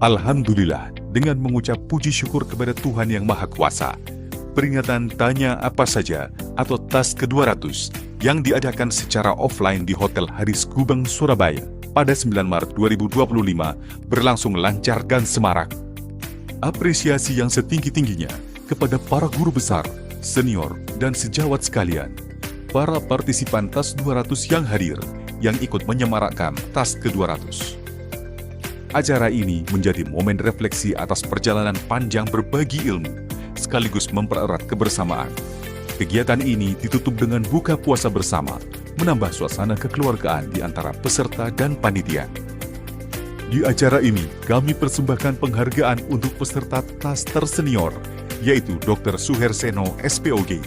Alhamdulillah, dengan mengucap puji syukur kepada Tuhan Yang Maha Kuasa, peringatan Tanya Apa Saja atau TAS ke-200 yang diadakan secara offline di Hotel Haris Gubeng, Surabaya pada 9 Maret 2025 berlangsung lancar dan semarak. Apresiasi yang setinggi-tingginya kepada para guru besar, senior, dan sejawat sekalian, para partisipan TAS 200 yang hadir, yang ikut menyemarakkan TAS ke-200. Acara ini menjadi momen refleksi atas perjalanan panjang berbagi ilmu, sekaligus mempererat kebersamaan. Kegiatan ini ditutup dengan buka puasa bersama, menambah suasana kekeluargaan di antara peserta dan panitia. Di acara ini, kami persembahkan penghargaan untuk peserta TAS tersenior, yaitu Dr. Suherseno, SPOG.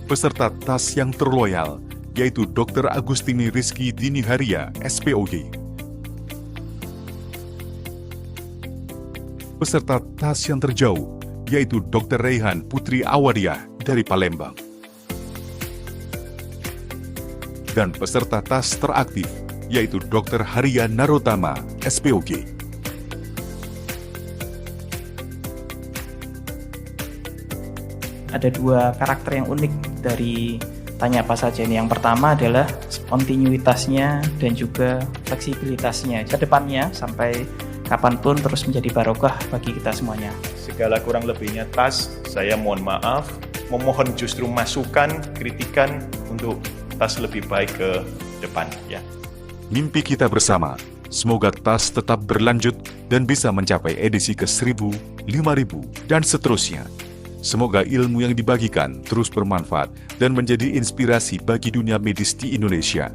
Peserta TAS yang terloyal, yaitu Dr. Agustini Rizky Diniharia, SPOG. Peserta TAS yang terjauh, yaitu Dr. Raihan Putri Awadiah dari Palembang. Dan peserta TAS teraktif, yaitu Dr. Haria Narotama, SPOG. Ada dua karakter yang unik dari Tanya Apa Saja ini. Yang pertama adalah kontinuitasnya dan juga fleksibilitasnya ke depannya sampai kapanpun terus menjadi barokah bagi kita semuanya. Segala kurang lebihnya TAS, saya mohon maaf, memohon justru masukan, kritikan untuk TAS lebih baik ke depan ya. Mimpi kita bersama, semoga TAS tetap berlanjut dan bisa mencapai edisi ke-1000, 5000, dan seterusnya. Semoga ilmu yang dibagikan terus bermanfaat dan menjadi inspirasi bagi dunia medis di Indonesia.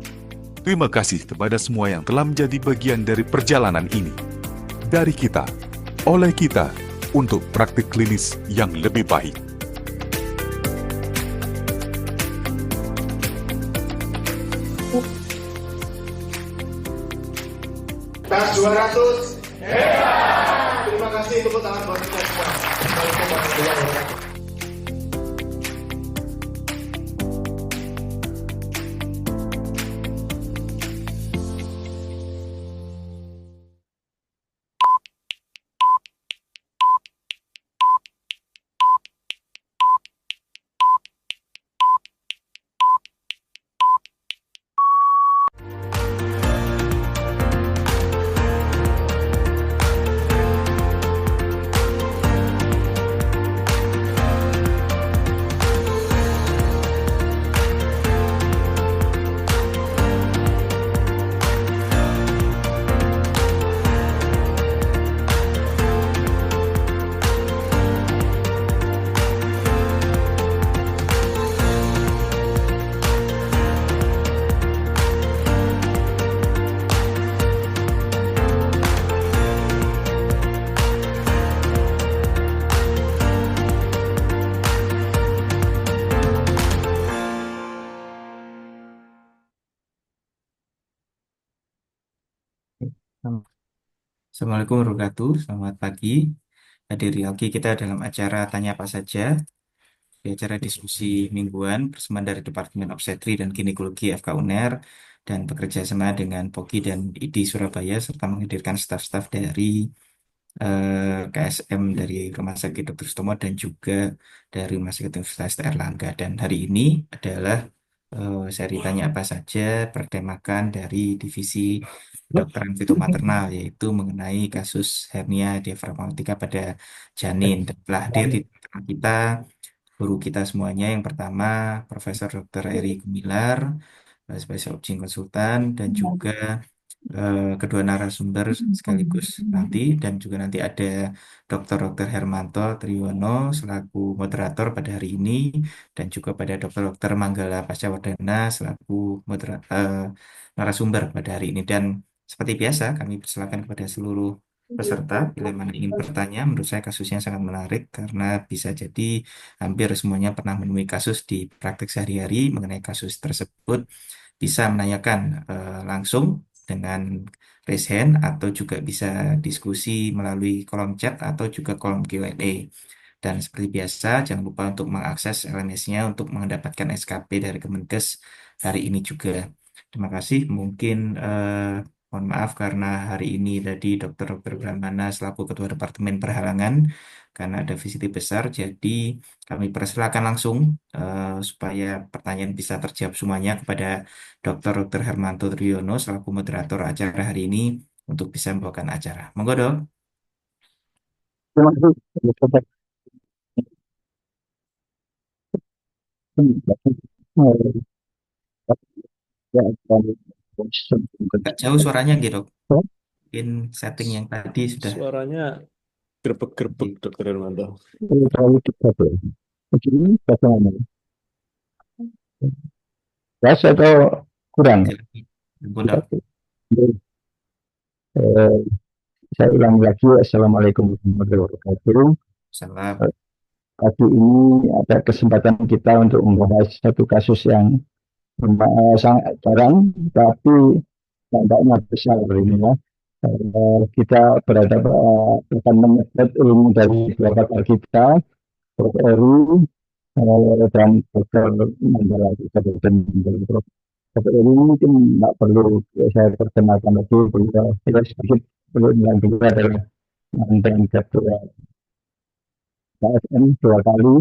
Terima kasih kepada semua yang telah menjadi bagian dari perjalanan ini. Dari kita, oleh kita, untuk praktik klinis yang lebih baik. TAS 200. Terima kasih, tepuk tangan buat kita semua. Assalamualaikum warahmatullahi wabarakatuh. Assalamualaikum warahmatullahi wabarakatuh. Selamat pagi. Hadir lagi kita dalam acara Tanya Apa Saja, di acara diskusi mingguan bersama dari Departemen Obstetri dan Ginekologi FK UNER dan bekerja sama dengan POGI dan ID Surabaya serta menghadirkan staf-staf dari KSM dari Rumah Sakit Dr. Sutomo dan juga dari Rumah Sakit Universitas Airlangga. Dan hari ini adalah seri Tanya Apa Saja bertemakan dari divisi kedokteran fitomaternal, yaitu mengenai kasus hernia diafragmatika pada janin. Dan telah hadir di tengah kita guru kita semuanya. Yang pertama Profesor Dr. Eri Gumilar, sebagai objin konsultan, dan juga kedua narasumber sekaligus nanti, dan juga nanti ada Dr. Hermanto Triyono selaku moderator pada hari ini, dan juga pada Dr. Manggala Pascawardana selaku narasumber pada hari ini. Dan seperti biasa kami persilakan kepada seluruh peserta bila mana ingin bertanya. Menurut saya kasusnya sangat menarik karena bisa jadi hampir semuanya pernah menemui kasus di praktek sehari-hari mengenai kasus tersebut, bisa menanyakan langsung dengan raise hand atau juga bisa diskusi melalui kolom chat atau juga kolom Q&A. Dan seperti biasa, jangan lupa untuk mengakses LMS-nya untuk mendapatkan SKP dari Kemenkes hari ini juga. Terima kasih. Mungkin Mohon maaf karena hari ini tadi Dr. Brahmana selaku Ketua Departemen berhalangan karena ada visiti besar, jadi kami persilakan langsung supaya pertanyaan bisa terjawab semuanya kepada Dr. Hermanto Triono selaku moderator acara hari ini untuk bisa membawakan acara. Monggo, Dok. Terima kasih. Agak jauh suaranya gitu, Dok. Mungkin setting yang tadi sudah Suaranya grebek-grebek, Dokter Hermanto. terlalu cepat ya. Begini bagaimana? Pas atau kurang? Ampun, Dok. Eh, saya ulangi lagi. Assalamualaikum warahmatullahi wabarakatuh. Salam. Pagi ini ada kesempatan kita untuk membahas satu kasus yang sangat jarang, tapi dampaknya besar ini ya. Kita berada akan menyebut ilmu dari beberapa pakar kita, Prof. Eru dan Dr. Mandala. Prof. Eru mungkin tidak perlu saya perkenalkan lagi, beliau sedikit perlu beliau adalah mantan ketua KSN 2 kali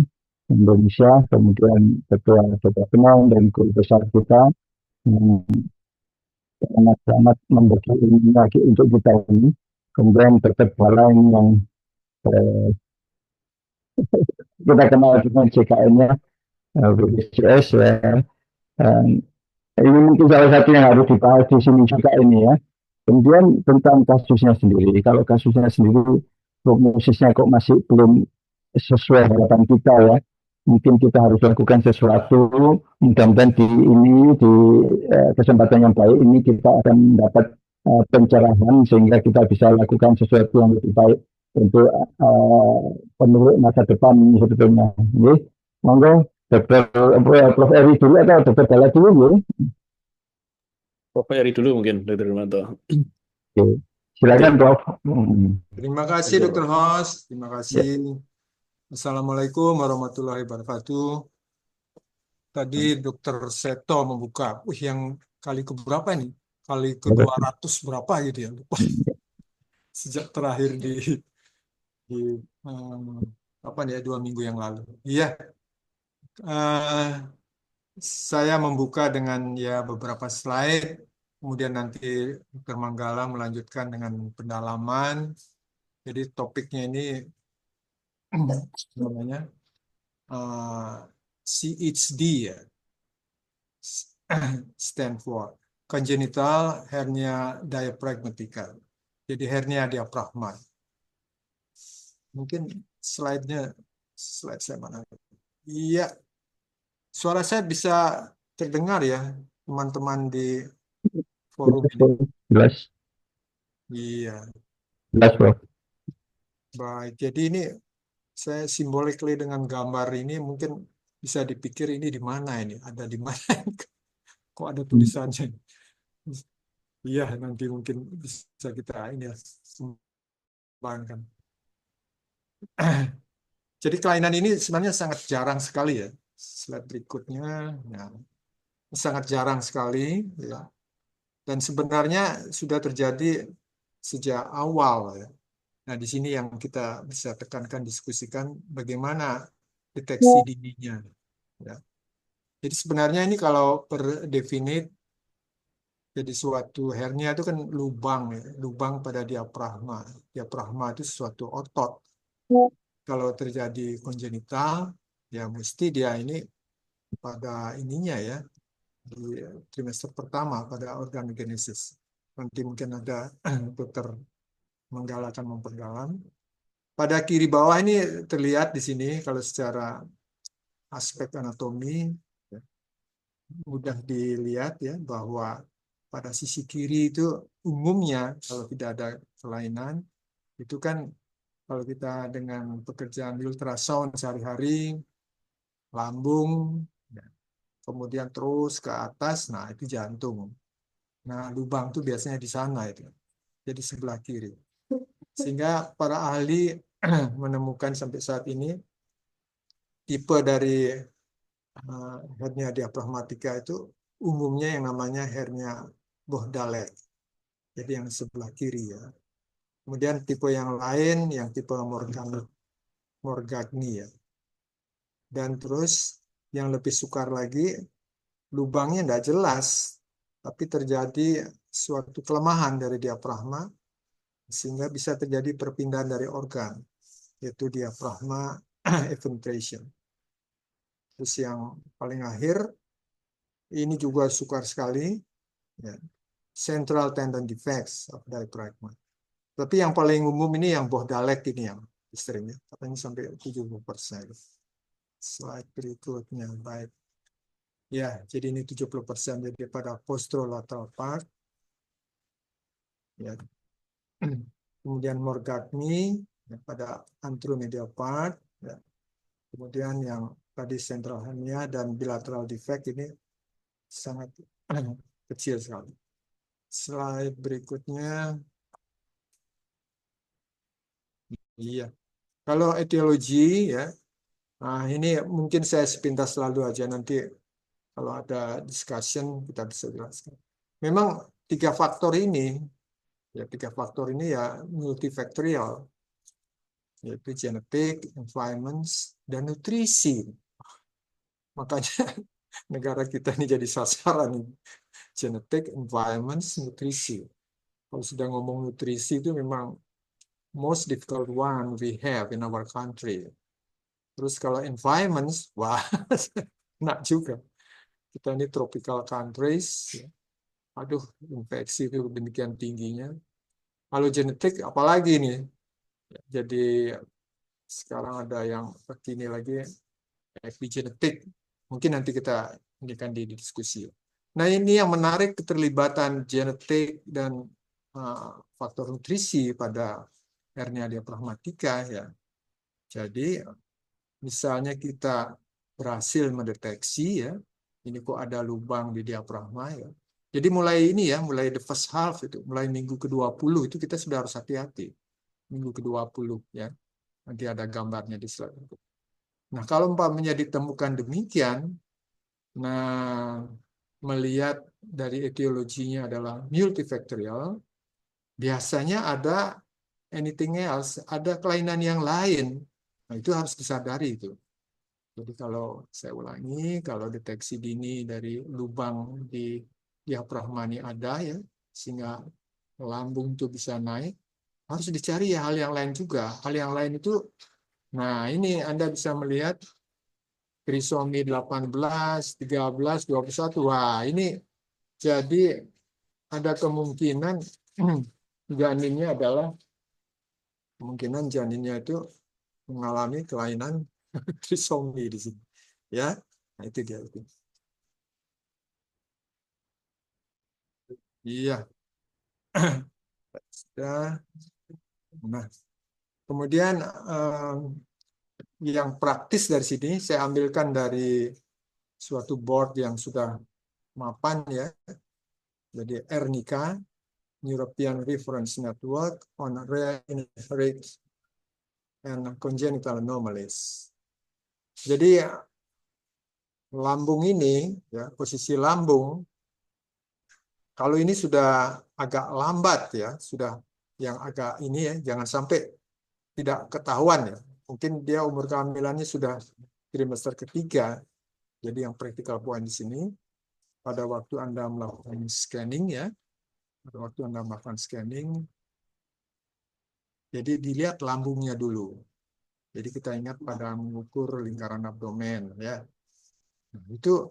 Indonesia, kemudian ketua Penang dan guru besar kita yang sangat memberi ilmu lagi untuk kita ini. Kemudian Dr. Bala yang kita kenal dengan JKN-nya, BPJS ya. Ini mungkin salah satu yang harus dibahas di sini juga ini ya. Kemudian tentang kasusnya sendiri, kalau kasusnya sendiri prognosisnya kok masih belum sesuai harapan kita ya. Mungkin kita harus lakukan sesuatu. Mudah-mudahan di kesempatan yang baik ini kita akan mendapat pencerahan sehingga kita bisa lakukan sesuatu yang lebih baik untuk penurut masa depan sebetulnya. Jadi, monggo Prof. Eri dulu atau Dr. Bala dulu ya. Prof. Eri dulu mungkin, Dokter Hermanto. Oke. Silakan Prof. Terima kasih Dr. Host, terima kasih. Assalamualaikum warahmatullahi wabarakatuh. Tadi Dr. Seto membuka, yang kali keberapa nih? Kali ke-200 berapa gitu ya? Lupa. Sejak terakhir di apa nih 2 minggu yang lalu. Iya. Saya membuka dengan ya beberapa slide, kemudian nanti Dr. Manggala melanjutkan dengan pendalaman. Jadi topiknya ini namanya CHD ya, stand for congenital hernia diaphragmatica. Jadi hernia diafragma. Mungkin slide saya mana? Iya, suara saya bisa terdengar ya teman-teman di forum ini. Jelas. Iya. Jelas, Prof. Baik, jadi ini saya simbolically dengan gambar ini mungkin bisa dipikir ini di mana ini, ada di mana? Kok ada tulisannya? Iya, nanti mungkin bisa kita ini ya kembangkan. Jadi kelainan ini sebenarnya sangat jarang sekali ya. Slide berikutnya, nah, sangat jarang sekali ya. Dan sebenarnya sudah terjadi sejak awal ya. Nah, di sini yang kita bisa tekankan, diskusikan bagaimana deteksi dininya. Ya. Jadi sebenarnya ini kalau per definite, jadi suatu hernia itu kan lubang, ya, lubang pada diafragma. Diafragma itu suatu otot. Kalau terjadi kongenital, ya mesti dia ini pada ininya ya, di trimester pertama pada organogenesis. Nanti mungkin ada dokter Manggala akan memperdalam. Pada kiri bawah ini terlihat di sini kalau secara aspek anatomi ya, mudah dilihat ya bahwa pada sisi kiri itu umumnya kalau tidak ada kelainan itu kan kalau kita dengan pekerjaan ultrasound sehari-hari lambung ya, kemudian terus ke atas, nah itu jantung. Nah lubang itu biasanya di sana itu, jadi sebelah kiri. Sehingga para ahli menemukan sampai saat ini tipe dari hernia diafragmatika itu umumnya yang namanya hernia Bohdalek. Jadi yang sebelah kiri ya. Kemudian tipe yang lain, yang tipe Morgagni ya. Dan terus yang lebih sukar lagi, lubangnya tidak jelas, tapi terjadi suatu kelemahan dari diafragma, sehingga bisa terjadi perpindahan dari organ, yaitu diafragma eventration. Terus yang paling akhir, ini juga sukar sekali, ya, central tendon defects of diaphragma. Tapi yang paling umum ini yang Bohdalek ini yang istrinya, katanya sampai 70%. Slide berikutnya, baik. Ya, jadi ini 70% jadi pada posterolateral part. Ya. Kemudian Morgagni ya, pada anteromedial part. Ya. Kemudian yang tadi central hernia dan bilateral defect ini sangat kecil sekali. Slide berikutnya. Iya. Kalau etiologi ya, nah ini mungkin saya sepintas selalu aja, nanti kalau ada discussion kita bisa jelaskan. Memang tiga faktor ini ya multifaktorial, yaitu genetik, environment, dan nutrisi. Makanya negara kita ini jadi sasaran genetik, environment, nutrisi. Kalau sudah ngomong nutrisi itu memang most difficult one we have in our country. Terus kalau environment, wah, enak juga. Kita ini tropical countries, ya. Aduh, infeksi itu demikian tingginya. Kalau genetik, apalagi nih? Jadi sekarang ada yang terkini lagi, epigenetik. Mungkin nanti kita ini kan di diskusi. Nah ini yang menarik, keterlibatan genetik dan faktor nutrisi pada hernia diafragmatika ya. Jadi misalnya kita berhasil mendeteksi ya, ini kok ada lubang di diafragma ya. Jadi mulai ini ya, mulai the first half itu, mulai minggu ke-20 itu kita sudah harus hati-hati. Minggu ke-20 ya. Nanti ada gambarnya di slide itu. Nah, kalau umpamanya ditemukan demikian, nah melihat dari etiologinya adalah multifaktorial, biasanya ada anything else, ada kelainan yang lain. Nah, itu harus disadari itu. Jadi kalau saya ulangi, kalau deteksi dini dari lubang di diafragma ini ada ya, sehingga lambung itu bisa naik, harus dicari ya hal yang lain juga. Hal yang lain itu, nah ini Anda bisa melihat trisomi 18, 13, 21. Wah, ini jadi ada kemungkinan janinnya adalah kemungkinan janinnya itu mengalami kelainan trisomi di sini. Ya, nah itu dia itu. Iya. Sudah. Nah, kemudian yang praktis dari sini saya ambilkan dari suatu board yang sudah mapan ya. Jadi ERNICA, European Reference Network on Rare Inherited and Congenital Anomalies. Jadi lambung ini, ya, posisi lambung, kalau ini sudah agak lambat ya, sudah yang agak ini ya, jangan sampai tidak ketahuan ya. Mungkin dia umur kehamilannya sudah trimester ketiga. Jadi yang practical point di sini, pada waktu Anda melakukan scanning ya, pada waktu Anda melakukan scanning, jadi dilihat lambungnya dulu. Jadi kita ingat pada mengukur lingkaran abdomen ya. Nah, itu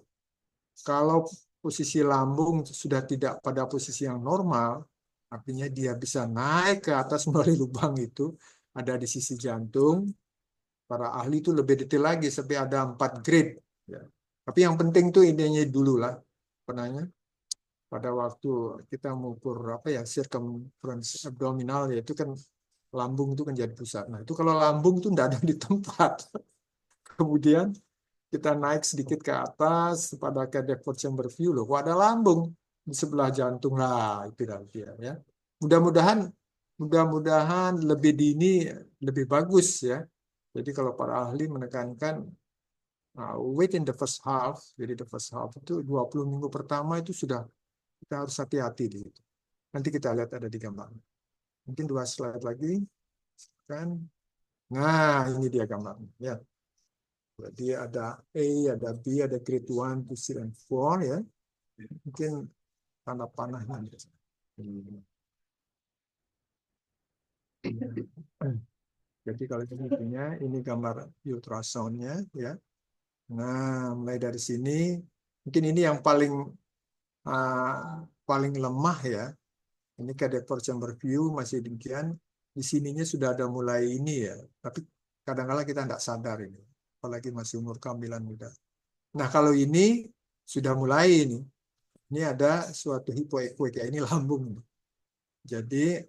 kalau posisi lambung sudah tidak pada posisi yang normal, artinya dia bisa naik ke atas melalui lubang itu, ada di sisi jantung. Para ahli itu lebih detail lagi sampai ada 4 grade. Ya. Tapi yang penting tuh idenya dulu lah. Penanya pada waktu kita mengukur apa ya circumference abdominal, yaitu kan lambung itu kan jadi pusat. Nah itu kalau lambung itu tidak ada di tempat. Kemudian kita naik sedikit ke atas pada cardiac chamber view loh, kok ada lambung di sebelah jantung lah itu nanti ya. Mudah-mudahan lebih dini lebih bagus ya. Jadi kalau para ahli menekankan within the first half, jadi the first half itu 20 minggu pertama itu sudah kita harus hati-hati di situ. Nanti kita lihat ada di gambar. Mungkin 2 slide lagi. Kan. Nah, ini dia gambarnya. Ya. Jadi ada A, ada B, ada grade 1, 2, 3, dan 4 ya. Mungkin tanda panahnya. Jadi kalau begininya, ini gambar ultrasoundnya ya. Nah, mulai dari sini, mungkin ini yang paling lemah ya. Ini cadet for chamber view masih demikian. Di sininya sudah ada mulai ini ya. Tapi kadang-kala kita tidak sadar ini. Apalagi masih umur kehamilan muda. Nah, kalau ini sudah mulai ini. Ini ada suatu hipoekuik ya. Ini lambung. Jadi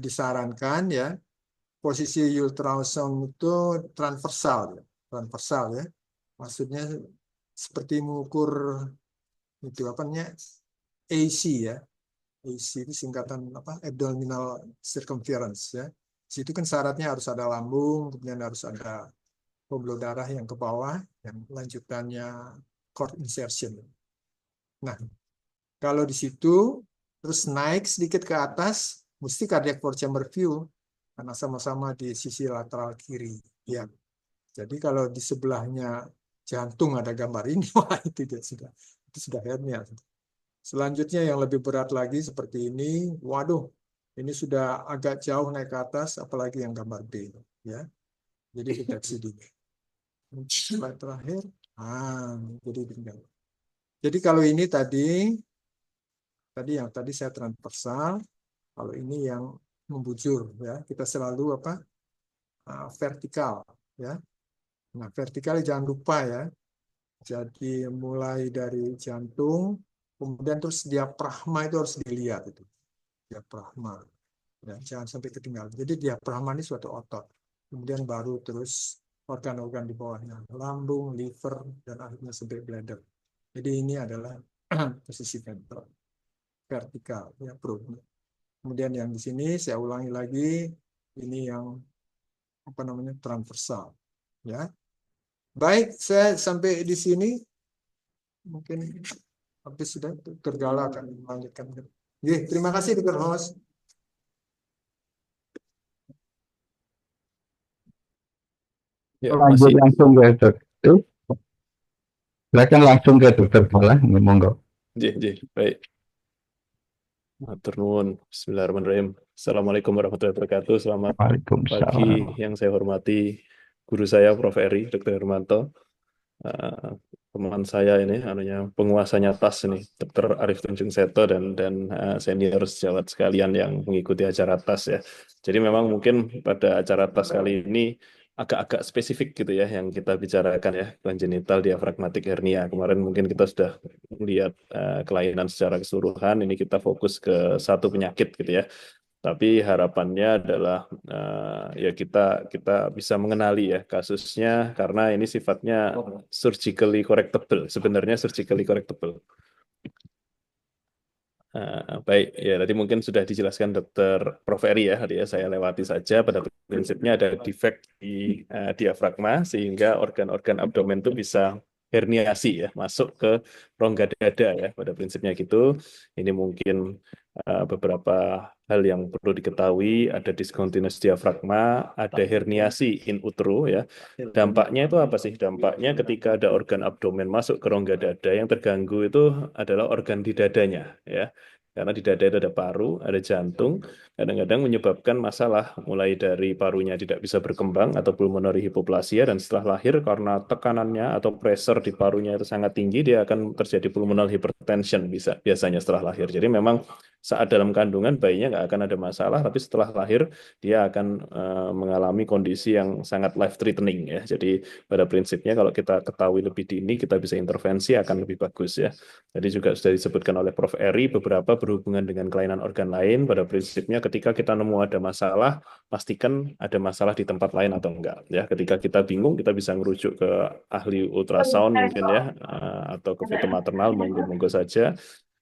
disarankan ya. Posisi ultrasound itu transversal ya. Maksudnya seperti mengukur itu apa namanya AC ya. AC itu singkatan apa? Abdominal circumference ya. Situ kan syaratnya harus ada lambung, kemudian harus ada pembuluh darah yang ke bawah, yang lanjutannya cord insertion. Nah, kalau di situ terus naik sedikit ke atas, mesti cardiac four chamber view karena sama-sama di sisi lateral kiri ya. Jadi kalau di sebelahnya jantung ada gambar ini, wah itu sudah hernia. Selanjutnya yang lebih berat lagi seperti ini, waduh, ini sudah agak jauh naik ke atas, apalagi yang gambar B ya. Jadi deteksi dini. Slide terakhir, jadi tinggal. Jadi kalau ini tadi yang tadi saya transversal, kalau ini yang membujur ya, kita selalu apa? Vertikal ya. Nah, vertikal jangan lupa ya. Jadi mulai dari jantung, kemudian terus diafragma itu harus dilihat itu. Diafragma. Ya, jangan sampai ketinggalan. Jadi diafragma ini suatu otot. Kemudian baru terus organ-organ di bawahnya, lambung, liver, dan akhirnya sampai bladder. Jadi ini adalah posisi ventral. Vertikal ya, perutnya. Kemudian yang di sini saya ulangi lagi, ini yang apa namanya transversal ya. Baik, saya sampai di sini. Mungkin habis sudah Tergala akan melanjutkan. Terima kasih Dr. Host. Ya, Lanjut masih. langsung ke dokter. Silakan langsung ke dokter Bola, monggo. Baik. Matur nuwun. Bismillahirrahmanirrahim. Assalamualaikum warahmatullahi wabarakatuh. Selamat pagi Waalaikumsalam. yang saya hormati guru saya Prof. Eri, Dr. Hermanto. Teman saya ini, penguasanya TAS ini, Dr. Arif Tunjung Seto dan senior sejawat sekalian yang mengikuti acara TAS ya. Jadi memang mungkin pada acara TAS kali ini agak-agak spesifik gitu ya yang kita bicarakan ya, congenital diaphragmatic hernia. Kemarin mungkin kita sudah melihat kelainan secara keseluruhan, ini kita fokus ke satu penyakit gitu ya. Tapi harapannya adalah ya kita bisa mengenali ya kasusnya karena ini sifatnya surgically correctable, sebenarnya surgically correctable. Baik, ya tadi mungkin sudah dijelaskan Dr. Prof. Eri ya, saya lewati saja. Pada prinsipnya ada defect di diafragma sehingga organ-organ abdomen itu bisa herniasi ya, masuk ke rongga dada ya. Pada prinsipnya gitu. Ini mungkin beberapa hal yang perlu diketahui, ada discontinuous diafragma, ada herniasi in utero ya. Dampaknya itu apa sih? Dampaknya ketika ada organ abdomen masuk ke rongga dada, yang terganggu itu adalah organ di dadanya ya. Karena di dada itu ada paru, ada jantung, kadang-kadang menyebabkan masalah mulai dari parunya tidak bisa berkembang atau pulmonary hypoplasia, dan setelah lahir karena tekanannya atau pressure di parunya itu sangat tinggi, dia akan terjadi pulmonary hypertension biasanya setelah lahir. Jadi memang saat dalam kandungan bayinya nggak akan ada masalah, tapi setelah lahir dia akan mengalami kondisi yang sangat life threatening ya. Jadi pada prinsipnya kalau kita ketahui lebih dini, kita bisa intervensi akan lebih bagus ya. Tadi juga sudah disebutkan oleh Prof. Eri beberapa berhubungan dengan kelainan organ lain. Pada prinsipnya ketika kita nemu ada masalah, pastikan ada masalah di tempat lain atau enggak ya. Ketika kita bingung, kita bisa merujuk ke ahli ultrasound mungkin ya, atau ke feto maternal, monggo saja.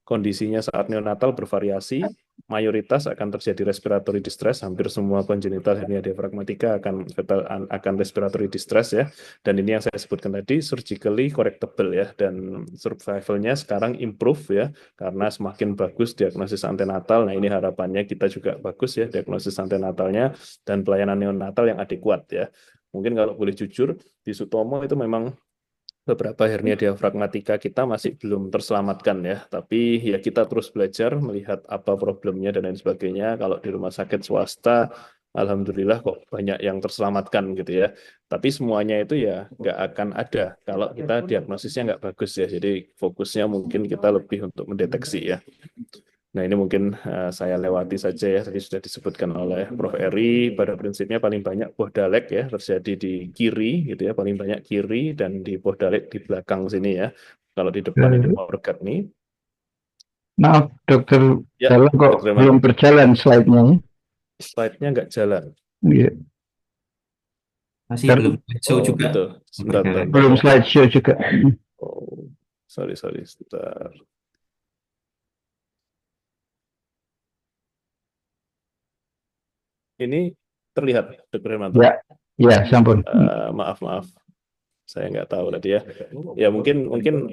Kondisinya saat neonatal bervariasi, mayoritas akan terjadi respiratory distress, hampir semua congenital hernia diafragmatika akan respiratory distress ya. Dan ini yang saya sebutkan tadi surgically correctable ya, dan survivalnya sekarang improve ya karena semakin bagus diagnosis antenatal. Nah, ini harapannya kita juga bagus ya diagnosis antenatalnya dan pelayanan neonatal yang adekuat ya. Mungkin kalau boleh jujur di Sutomo itu memang beberapa hernia diafragmatika kita masih belum terselamatkan ya, tapi ya kita terus belajar melihat apa problemnya dan lain sebagainya. Kalau di rumah sakit swasta, alhamdulillah kok banyak yang terselamatkan gitu ya. Tapi semuanya itu ya nggak akan ada kalau kita diagnosisnya nggak bagus ya. Jadi fokusnya mungkin kita lebih untuk mendeteksi ya. Nah, ini mungkin saya lewati saja ya, tadi sudah disebutkan oleh Prof. Eri, pada prinsipnya paling banyak Bohdalek ya, terjadi di kiri, gitu ya, paling banyak kiri, dan di Bohdalek di belakang sini ya. Kalau di depan ini Morgat nih. Maaf, dokter, Ya, jalan kok Dr. Rehman. belum berjalan slide-nya. Slide-nya nggak jalan. Iya. Masih Dan belum show Oh, juga. gitu. Sebentar, Berjalan. sebentar belum ya. slideshow juga. Oh, sorry, sebentar. Ini terlihat, Dr. Hermanto? Ya, ya, sampun. Maaf. Saya nggak tahu tadi ya. Ya mungkin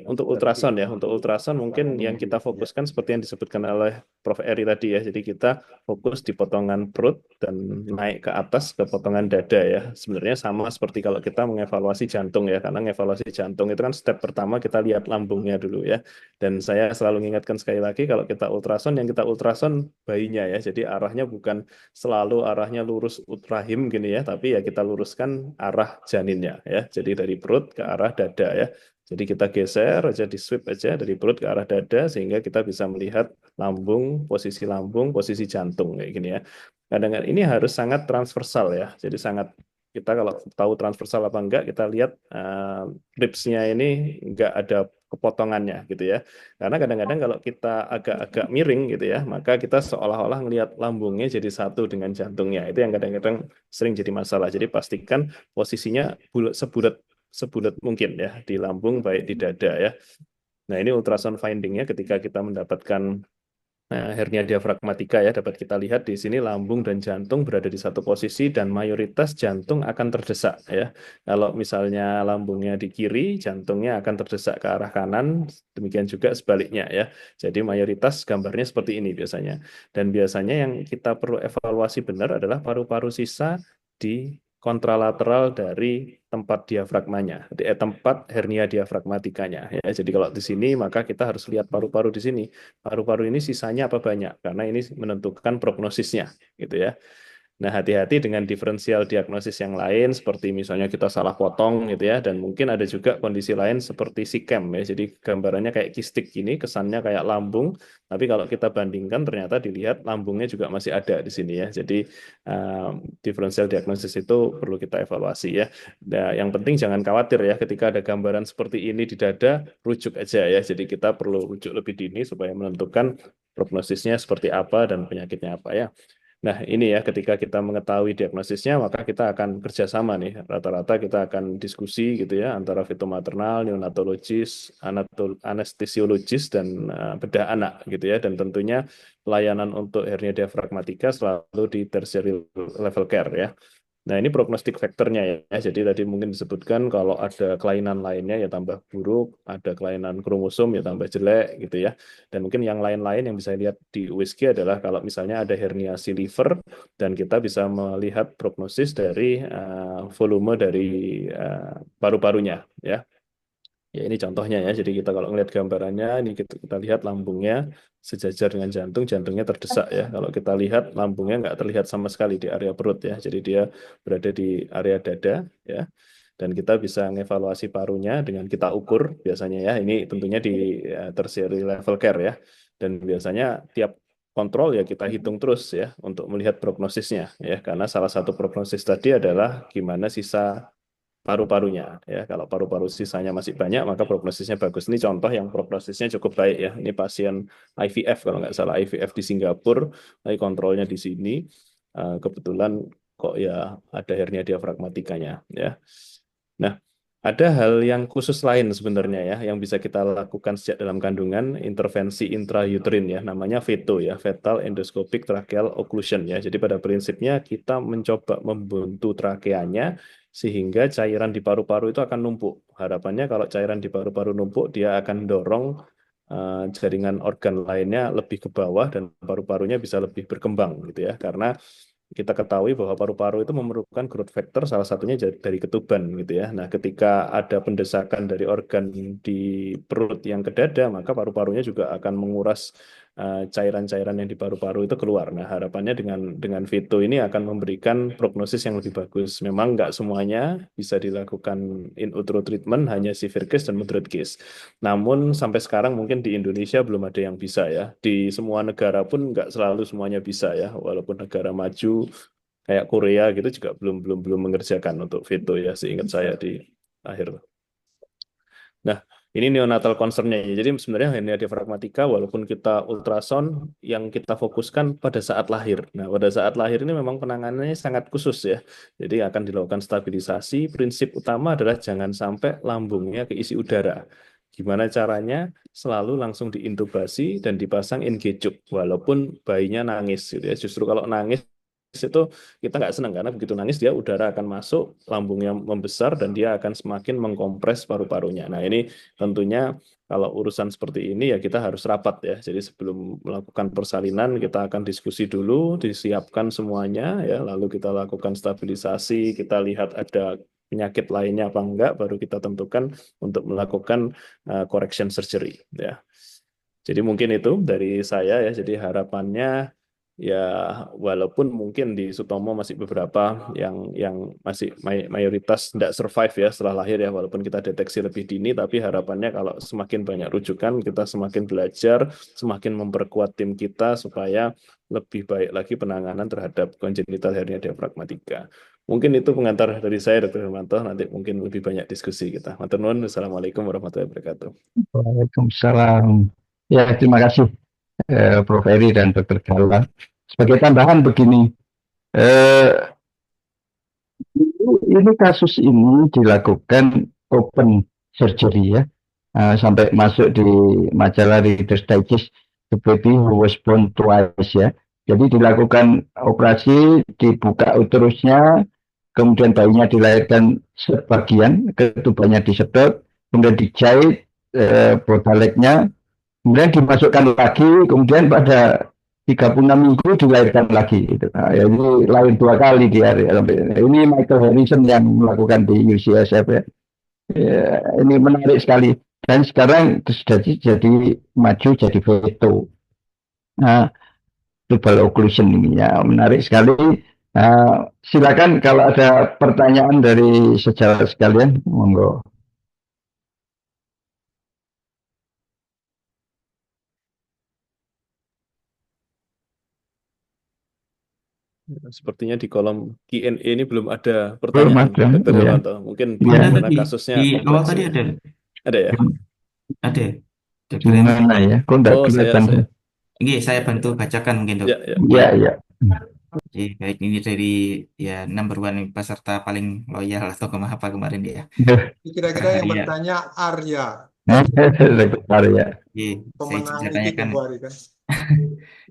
untuk ultrason ya. Untuk ultrason mungkin yang kita fokuskan seperti yang disebutkan oleh Prof. Eri tadi ya. Jadi kita fokus di potongan perut dan naik ke atas ke potongan dada ya. Sebenarnya sama seperti kalau kita mengevaluasi jantung ya. Karena mengevaluasi jantung itu kan step pertama kita lihat lambungnya dulu ya. Dan saya selalu mengingatkan sekali lagi kalau kita ultrason, yang kita ultrason bayinya ya. Jadi arahnya bukan selalu arahnya lurus rahim gini ya, tapi ya kita luruskan arah janinnya ya. Jadi dari perut ke arah dada ya. Jadi kita geser aja, di sweep aja dari perut ke arah dada sehingga kita bisa melihat lambung, posisi jantung kayak gini ya. Kadang-kadang ini harus sangat transversal ya. Jadi sangat, kita kalau tahu transversal apa enggak, kita lihat ribs-nya ini enggak ada kepotongannya gitu ya. Karena kadang-kadang kalau kita agak-agak miring gitu ya, maka kita seolah-olah ngelihat lambungnya jadi satu dengan jantungnya. Itu yang kadang-kadang sering jadi masalah. Jadi pastikan posisinya sebulat mungkin ya di lambung, baik di dada ya. Nah, ini ultrasound finding-nya ketika kita mendapatkan hernia diafragmatika ya, dapat kita lihat di sini lambung dan jantung berada di satu posisi dan mayoritas jantung akan terdesak ya. Kalau misalnya lambungnya di kiri, jantungnya akan terdesak ke arah kanan, demikian juga sebaliknya ya. Jadi mayoritas gambarnya seperti ini biasanya. Dan biasanya yang kita perlu evaluasi benar adalah paru-paru sisa di kontralateral dari tempat diafragmanya, tempat hernia diafragmatikanya ya. Jadi kalau di sini maka kita harus lihat paru-paru di sini. Paru-paru ini sisanya apa banyak, karena ini menentukan prognosisnya gitu ya. Nah, hati-hati dengan diferensial diagnosis yang lain, seperti misalnya kita salah potong gitu ya, dan mungkin ada juga kondisi lain seperti sikem ya, jadi gambarannya kayak kistik gini, kesannya kayak lambung, tapi kalau kita bandingkan ternyata dilihat lambungnya juga masih ada di sini ya, jadi diferensial diagnosis itu perlu kita evaluasi ya. Nah, yang penting jangan khawatir ya, ketika ada gambaran seperti ini di dada, rujuk aja ya, jadi kita perlu rujuk lebih dini supaya menentukan prognosisnya seperti apa dan penyakitnya apa ya. Nah, ini ya, ketika kita mengetahui diagnosisnya, maka kita akan kerjasama nih. Rata-rata kita akan diskusi gitu ya, antara fitomaternal, neonatologis, anestesiologis, dan bedah anak gitu ya. Dan tentunya pelayanan untuk hernia diafragmatika selalu di tertiary level care ya. Nah, ini prognostik faktornya ya. Jadi tadi mungkin disebutkan kalau ada kelainan lainnya ya tambah buruk, ada kelainan kromosom ya tambah jelek gitu ya. Dan mungkin yang lain-lain yang bisa lihat di USG adalah kalau misalnya ada herniasi liver dan kita bisa melihat prognosis dari volume dari paru-parunya ya. Ya, ini contohnya ya. Jadi kita kalau melihat gambarannya, ini kita lihat lambungnya sejajar dengan jantung, jantungnya terdesak ya. Kalau kita lihat lambungnya nggak terlihat sama sekali di area perut ya. Jadi dia berada di area dada ya. Dan kita bisa mengevaluasi parunya dengan kita ukur biasanya ya. Ini tentunya di tertiary level care ya. Dan biasanya tiap kontrol ya kita hitung terus ya untuk melihat prognosisnya ya. Karena salah satu prognosis tadi adalah gimana sisa paru-parunya ya. Kalau paru-paru sisanya masih banyak maka prognosisnya bagus. Ini contoh yang prognosisnya cukup baik ya. Ini pasien IVF kalau nggak salah, IVF di Singapura, tapi kontrolnya di sini. Kebetulan kok ya ada hernia diafragmatikanya ya. Nah, Ada hal yang khusus lain sebenarnya ya, yang bisa kita lakukan sejak dalam kandungan, intervensi intrauterin ya, namanya FETO ya, fetal endoscopic tracheal occlusion ya. Jadi pada prinsipnya kita mencoba membuntu trakeanya sehingga cairan di paru-paru itu akan numpuk. Harapannya kalau cairan di paru-paru numpuk, dia akan dorong jaringan organ lainnya lebih ke bawah dan paru-parunya bisa lebih berkembang gitu ya. Karena kita ketahui bahwa paru-paru itu memerlukan growth factor, salah satunya dari ketuban gitu ya. Nah, ketika ada pendesakan dari organ di perut yang ke dada, maka paru-parunya juga akan menguras cairan-cairan yang di paru-paru itu keluar. Nah, harapannya dengan Vito ini akan memberikan prognosis yang lebih bagus. Memang nggak semuanya bisa dilakukan in utero treatment, hanya severe case dan moderate case. Namun sampai sekarang mungkin di Indonesia belum ada yang bisa ya. Di semua negara pun nggak selalu semuanya bisa ya. Walaupun negara maju kayak Korea gitu juga belum mengerjakan untuk veto ya, seingat saya di akhir. Nah, ini neonatal concern-nya. Jadi sebenarnya hernia diafragmatika walaupun kita ultrasound yang kita fokuskan pada saat lahir. Nah, pada saat lahir ini memang penanganannya sangat khusus ya. Jadi akan dilakukan stabilisasi. Prinsip utama adalah jangan sampai lambungnya keisi udara. Gimana caranya? Selalu langsung diintubasi dan dipasang Ingejuk walaupun bayinya nangis gitu ya. Justru kalau nangis itu kita nggak senang karena begitu nangis dia udara akan masuk, lambungnya membesar dan dia akan semakin mengkompres paru-parunya. Nah, ini tentunya kalau urusan seperti ini ya kita harus rapat ya. Jadi sebelum melakukan persalinan kita akan diskusi dulu, disiapkan semuanya ya, lalu kita lakukan stabilisasi, kita lihat ada penyakit lainnya apa enggak, baru kita tentukan untuk melakukan correction surgery ya. Jadi mungkin itu dari saya ya. Jadi harapannya ya walaupun mungkin di Sutomo masih beberapa yang masih mayoritas tidak survive ya setelah lahir ya, walaupun kita deteksi lebih dini, tapi harapannya kalau semakin banyak rujukan kita semakin belajar, semakin memperkuat tim kita supaya lebih baik lagi penanganan terhadap congenital hernia diafragmatika. Mungkin itu pengantar dari saya, Dr. Hermanto. Nanti mungkin lebih banyak diskusi kita. Matur nuwun. Assalamualaikum warahmatullahi wabarakatuh. Waalaikumsalam. Ya, terima kasih Prof. Eri dan Dr. Gala. Sebagai tambahan begini, ini kasus ini dilakukan open surgery ya, sampai masuk di majalah Reader's Digest, The Baby Who Was Born Twice ya. Jadi dilakukan operasi, dibuka uterusnya, kemudian bayinya dilahirkan sebagian, ketubannya disedot, kemudian dijahit botaleknya, kemudian dimasukkan lagi, kemudian pada 36 minggu dilahirkan lagi. Gitu. Nah, ya, ini lain 2 kali dia. Ini Michael Harrison yang melakukan di UCSF ya. Ya, ini menarik sekali. Dan sekarang sudah jadi maju jadi veto. Nah, tubal occlusion ini ya menarik sekali. Silakan kalau ada pertanyaan dari sejawat sekalian, monggo. Sepertinya di kolom Q&A ini belum ada pertanyaan, Belum ada, Dr. ya. Hermanto. Mungkin Ya. karena kasusnya Di awal kompleks tadi ya. ada. Ada ya? Ada. Gimana ya? Kok enggak Oh, kelihatan? Ini saya bantu bacakan mungkin, Dok. Ya, ya. Ya, ya. Jadi baik ini dari ya number one peserta paling loyal atau apa kemarin dia. Kira-kira yang Iya. bertanya Arya, Sekretar ya. Iya, saya pemenang itu tanyakan. Bu Ari kan.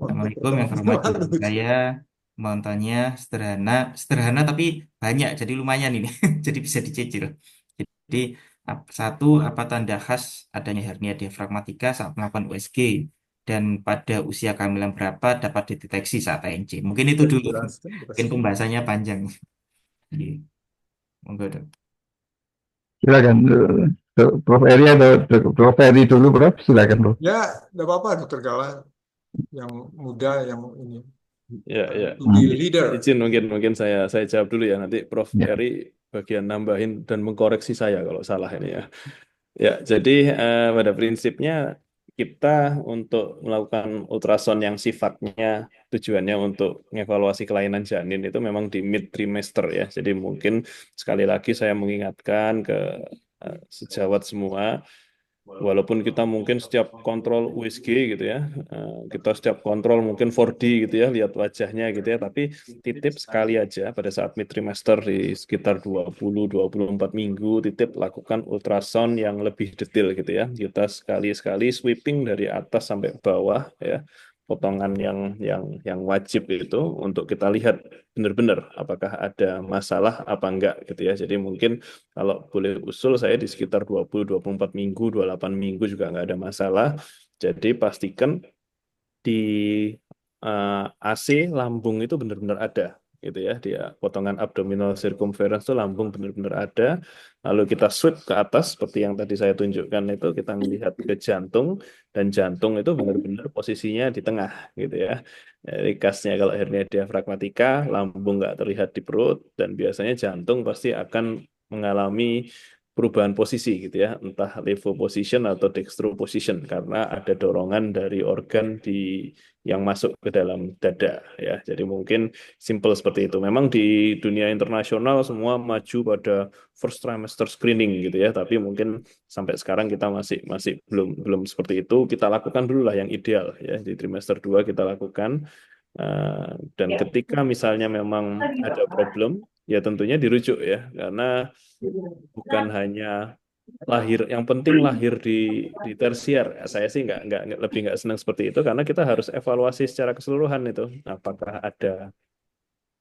Assalamualaikum yang terhormat Guru saya. Mau tanya sederhana tapi banyak, jadi lumayan ini, jadi bisa dicicil. Jadi satu, apa tanda khas adanya hernia diafragmatika saat melakukan USG dan pada usia kehamilan berapa dapat dideteksi saat ANC? Mungkin itu dulu. Mungkin pembahasannya panjang. Jadi, monggo Dok. Silakan Prof. Eri atau Prof. Eri dulu, Prof. Silakan, Prof. Ya, tidak apa-apa Dokter Gala yang muda yang ini. Ya. Di leader. Izin mungkin saya jawab dulu ya, nanti Prof. Ya. Eri bagian nambahin dan mengkoreksi saya kalau salah ini ya. Ya, jadi pada prinsipnya kita untuk melakukan ultrasound yang sifatnya tujuannya untuk mengevaluasi kelainan janin itu memang di mid trimester ya. Jadi mungkin sekali lagi saya mengingatkan ke sejawat semua Walaupun kita mungkin setiap kontrol USG gitu ya, kita setiap kontrol mungkin 4D gitu ya, lihat wajahnya gitu ya, tapi titip sekali aja pada saat mid trimester di sekitar 20-24 minggu, titip lakukan ultrasound yang lebih detail gitu ya. Kita sekali-sekali sweeping dari atas sampai bawah ya, potongan yang wajib itu untuk kita lihat benar-benar apakah ada masalah apa enggak gitu ya. Jadi mungkin kalau boleh usul saya di sekitar 20-24 minggu, 28 minggu juga nggak ada masalah. Jadi pastikan di AC lambung itu benar-benar ada gitu ya. Dia potongan abdominal circumference itu lambung benar-benar ada. Lalu kita sweep ke atas seperti yang tadi saya tunjukkan itu, kita melihat ke jantung, dan jantung itu benar-benar posisinya di tengah gitu ya. Jadi khasnya kalau hernia diafragmatika, lambung nggak terlihat di perut, dan biasanya jantung pasti akan mengalami perubahan posisi gitu ya, entah levo position atau dextro position, karena ada dorongan dari organ yang masuk ke dalam dada ya. Jadi mungkin simple seperti itu. Memang di dunia internasional semua maju pada first trimester screening gitu ya, tapi mungkin sampai sekarang kita masih masih belum belum seperti itu. Kita lakukan dulu lah yang ideal ya, di trimester 2 kita lakukan. Dan ketika misalnya memang ada problem, ya tentunya dirujuk ya, karena bukan hanya lahir, yang penting lahir di tersier. Saya sih lebih nggak senang seperti itu, karena kita harus evaluasi secara keseluruhan itu, apakah ada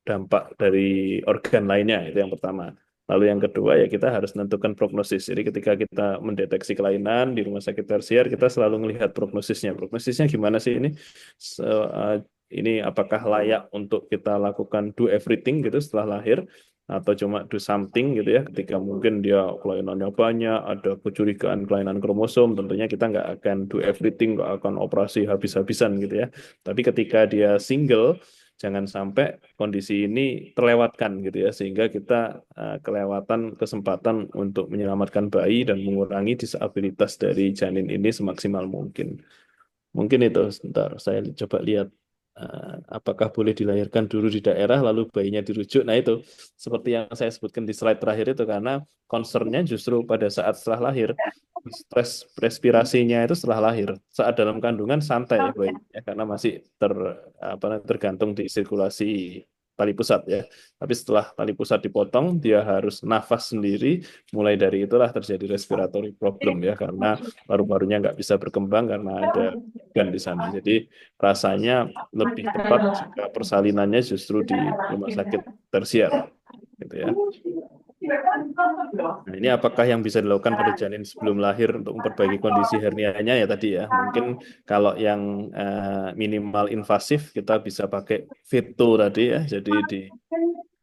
dampak dari organ lainnya, itu yang pertama. Lalu yang kedua ya kita harus menentukan prognosis. Jadi ketika kita mendeteksi kelainan di rumah sakit tersier, kita selalu melihat prognosisnya. Prognosisnya gimana sih ini? Ini apakah layak untuk kita lakukan do everything gitu setelah lahir, atau cuma do something gitu ya, ketika mungkin dia kelainannya banyak, ada kecurigaan kelainan kromosom, tentunya kita nggak akan do everything, nggak akan operasi habis-habisan gitu ya. Tapi ketika dia single, jangan sampai kondisi ini terlewatkan gitu ya, sehingga kita kelewatan kesempatan untuk menyelamatkan bayi dan mengurangi disabilitas dari janin ini semaksimal mungkin. Mungkin itu, sebentar saya coba lihat apakah boleh dilahirkan dulu di daerah lalu bayinya dirujuk. Nah itu seperti yang saya sebutkan di slide terakhir itu, karena concernnya justru pada saat setelah lahir, stres respirasinya itu setelah lahir. Saat dalam kandungan santai ya bayi ya, karena masih tergantung di sirkulasi tali pusat ya. Tapi setelah tali pusat dipotong, dia harus nafas sendiri. Mulai dari itulah terjadi respiratory problem ya, karena paru-parunya nggak bisa berkembang karena ada organ di sana. Jadi rasanya lebih tepat jika persalinannya justru di rumah sakit tersier gitu ya. Nah, ini apakah yang bisa dilakukan pada janin sebelum lahir untuk memperbaiki kondisi hernianya ya tadi ya. Mungkin kalau yang minimal invasif kita bisa pakai veto tadi ya. Jadi di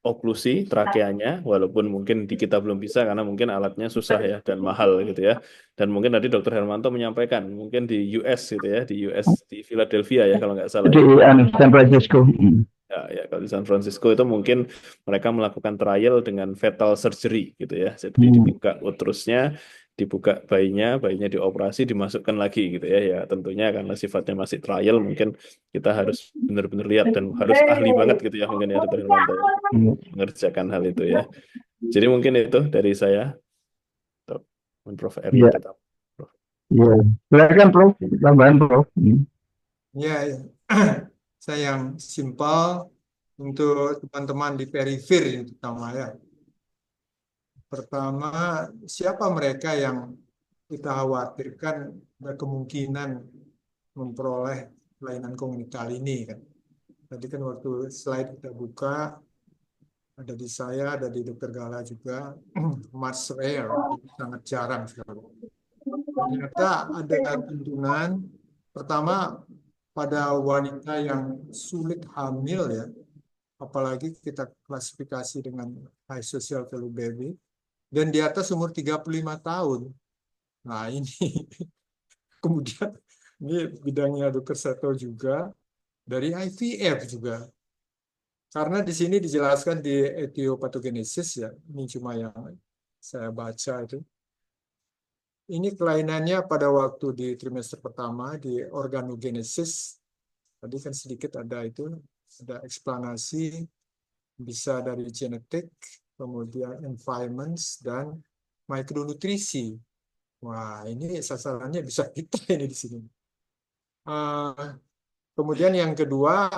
oklusi trakeanya, walaupun mungkin di kita belum bisa karena mungkin alatnya susah ya dan mahal gitu ya. Dan mungkin tadi Dokter Hermanto menyampaikan mungkin di US gitu ya, di US di Philadelphia ya kalau nggak salah Di ya. San Francisco. Ya, kalau di San Francisco itu mungkin mereka melakukan trial dengan fetal surgery gitu ya. Jadi dibuka uterusnya, dibuka bayinya dioperasi, dimasukkan lagi gitu ya. Ya tentunya karena sifatnya masih trial, mungkin kita harus benar-benar lihat dan harus ahli banget gitu ya mungkin ya Dr. Hermanto ya, mengerjakan hal itu ya. Jadi mungkin itu dari saya. Prof. Eri Iya, tetap. iya. Silakan Prof, tambahan Prof. Ya, ya. Saya yang simpel untuk teman-teman di perifer yang terutama ya. Pertama, siapa mereka yang kita khawatirkan berkemungkinan memperoleh kelainan kongenital ini kan. Tadi kan waktu slide kita buka, ada di saya, ada di Dr. Gala juga, much rare, sangat jarang sekali. Ternyata ada tuntunan, pertama pada wanita yang sulit hamil ya, apalagi kita klasifikasi dengan high social value baby, dan di atas umur 35 tahun. Nah ini, kemudian ini bidangnya Dr. Seto juga, dari IVF juga. Karena di sini dijelaskan di etiopathogenesis ya, ini cuma yang saya baca itu. Ini kelainannya pada waktu di trimester pertama di organogenesis. Tadi kan sedikit ada itu, ada eksplanasi, bisa dari genetik, kemudian environments, dan mikronutrisi. Wah, ini sasarannya bisa kita ini di sini. Kemudian yang kedua,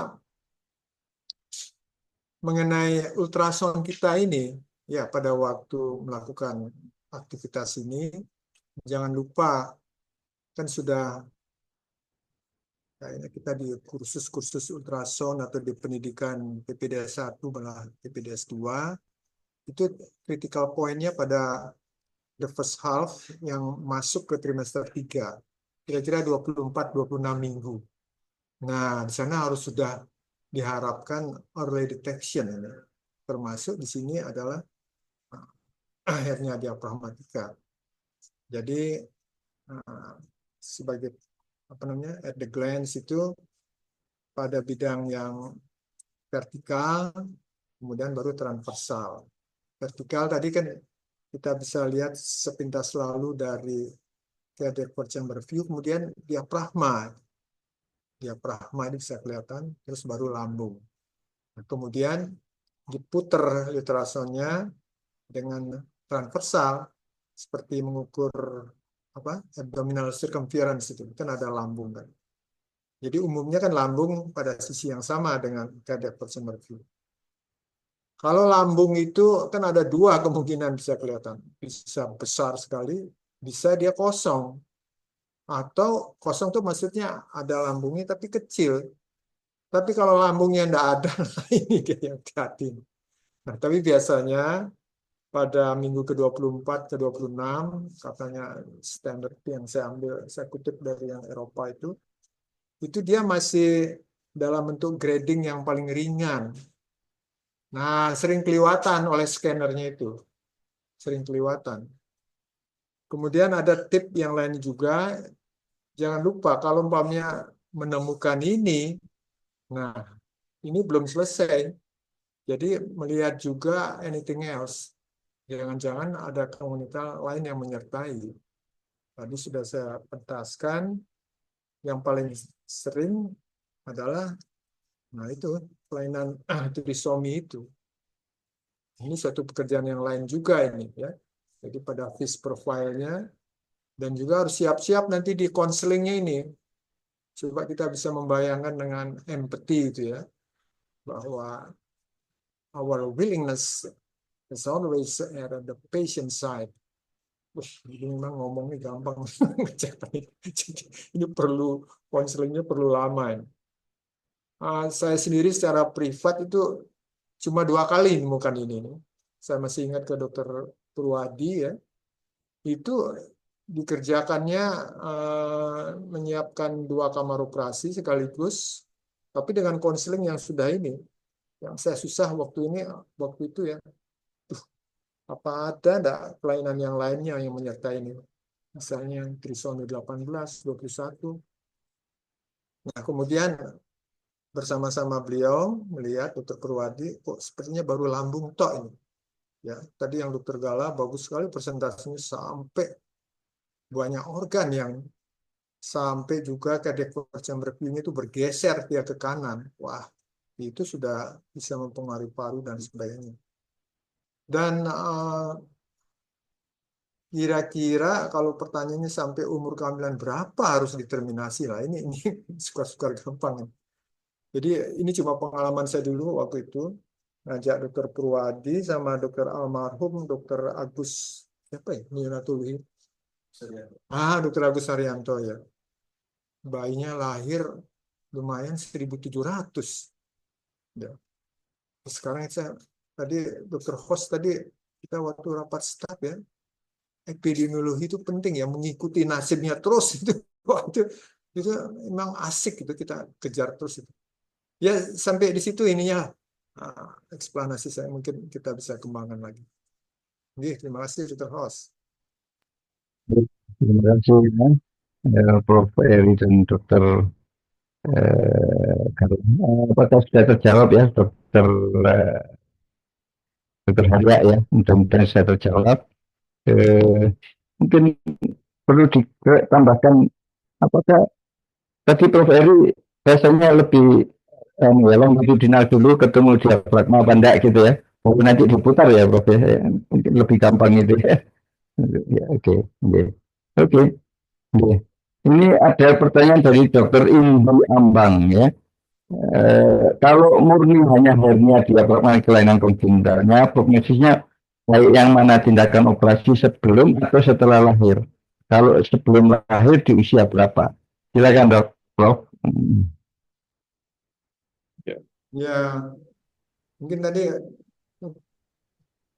mengenai ultrasound kita ini, ya pada waktu melakukan aktivitas ini, jangan lupa, kan sudah kayaknya kita di kursus-kursus ultrasound atau di pendidikan PPDS 1 malah PPDS 2, itu critical point-nya pada the first half yang masuk ke trimester 3, kira-kira 24-26 minggu. Nah, di sana harus sudah diharapkan early detection, termasuk di sini adalah hernia diafragmatika. Jadi sebagai apa namanya at the glance itu pada bidang yang vertikal, kemudian baru transversal. Vertikal tadi kan kita bisa lihat sepintas lalu dari cardiac chamber view, kemudian diafragma ini bisa kelihatan, terus baru lambung. Nah, kemudian diputer ultrasonnya dengan transversal seperti mengukur abdominal circumference, itu kan ada lambung kan. Jadi umumnya kan lambung pada sisi yang sama dengan cardiac chamber view. Kalau lambung itu kan ada dua kemungkinan bisa kelihatan, bisa besar sekali, bisa dia kosong. Atau kosong itu maksudnya ada lambungnya tapi kecil. Tapi kalau lambungnya tidak ada, ini dia yang hati. Nah, tapi biasanya pada minggu ke-24 ke-26, katanya standar yang saya kutip dari yang Eropa itu dia masih dalam bentuk grading yang paling ringan. Nah, sering kelihatan oleh scannernya itu. Sering kelihatan. Kemudian ada tip yang lain juga. Jangan lupa kalau umpamanya menemukan ini, nah ini belum selesai. Jadi melihat juga anything else. Jangan-jangan ada komunitas lain yang menyertai. Tadi sudah saya pentaskan, yang paling sering adalah, nah itu, kelainan trisomi itu. Ini suatu pekerjaan yang lain juga ini, ya. Jadi pada fish profile-nya, dan juga harus siap-siap nanti di konselingnya ini. Coba kita bisa membayangkan dengan empathy itu ya, bahwa our willingness is always at the patient side. Ini memang ngomongnya gampang. Ini perlu, konselingnya perlu lama. Saya sendiri secara privat itu cuma 2 kali menemukan ini. Saya masih ingat ke Dokter Purwadi ya, itu dikerjakannya menyiapkan 2 kamar operasi sekaligus, tapi dengan konseling yang sudah ini, yang saya susah waktu itu ya, apa ada enggak kelainan yang lainnya yang menyertai ini, misalnya trisomi 18, 21. Nah kemudian bersama-sama beliau melihat Dokter Purwadi, kok sepertinya baru lambung tok ini. Ya, tadi yang Dokter Gala bagus sekali presentasinya sampai banyak organ yang sampai juga cardiac chamber view itu bergeser dia ke kanan. Wah, itu sudah bisa mempengaruhi paru dan sebagainya. Dan kira-kira kalau pertanyaannya sampai umur kehamilan berapa harus determinasi lah. Ini suka-suka gampang. Jadi ini cuma pengalaman saya dulu waktu itu. Ngajak Dokter Purwadi sama Dokter almarhum Dokter Agus siapa ya? Neonatologi. Dokter Agus Haryanto ya. Bayinya lahir lumayan 1.700. Ya. Sekarang tadi Dokter Host tadi kita waktu rapat staf ya, epidemiologi itu penting ya, mengikuti nasibnya terus itu memang asik gitu, kita kejar terus itu. Ya sampai di situ ininya eksplanasi saya, mungkin kita bisa kembangkan lagi. Terima kasih Dokter Host. Terima kasih ya, Prof. Eri dan Dokter apakah sudah terjawab ya Dokter Harya ya, mudah-mudahan sudah terjawab. Mungkin perlu ditambahkan, apakah tadi Prof. Eri rasanya lebih longitudinal dulu ketemu diafragma apa enggak gitu ya, mungkin nanti diputar ya Prof ya, mungkin lebih gampang itu ya. Ya, oke. Oke. Oke. Ini ada pertanyaan dari Dokter Indi Ambang ya. Kalau murni hanya hernia diafragma kelainan konjungtalnya, prognosisnya baik yang mana, tindakan operasi sebelum atau setelah lahir? Kalau sebelum lahir di usia berapa? Silakan dok, Prof. Ya, mungkin tadi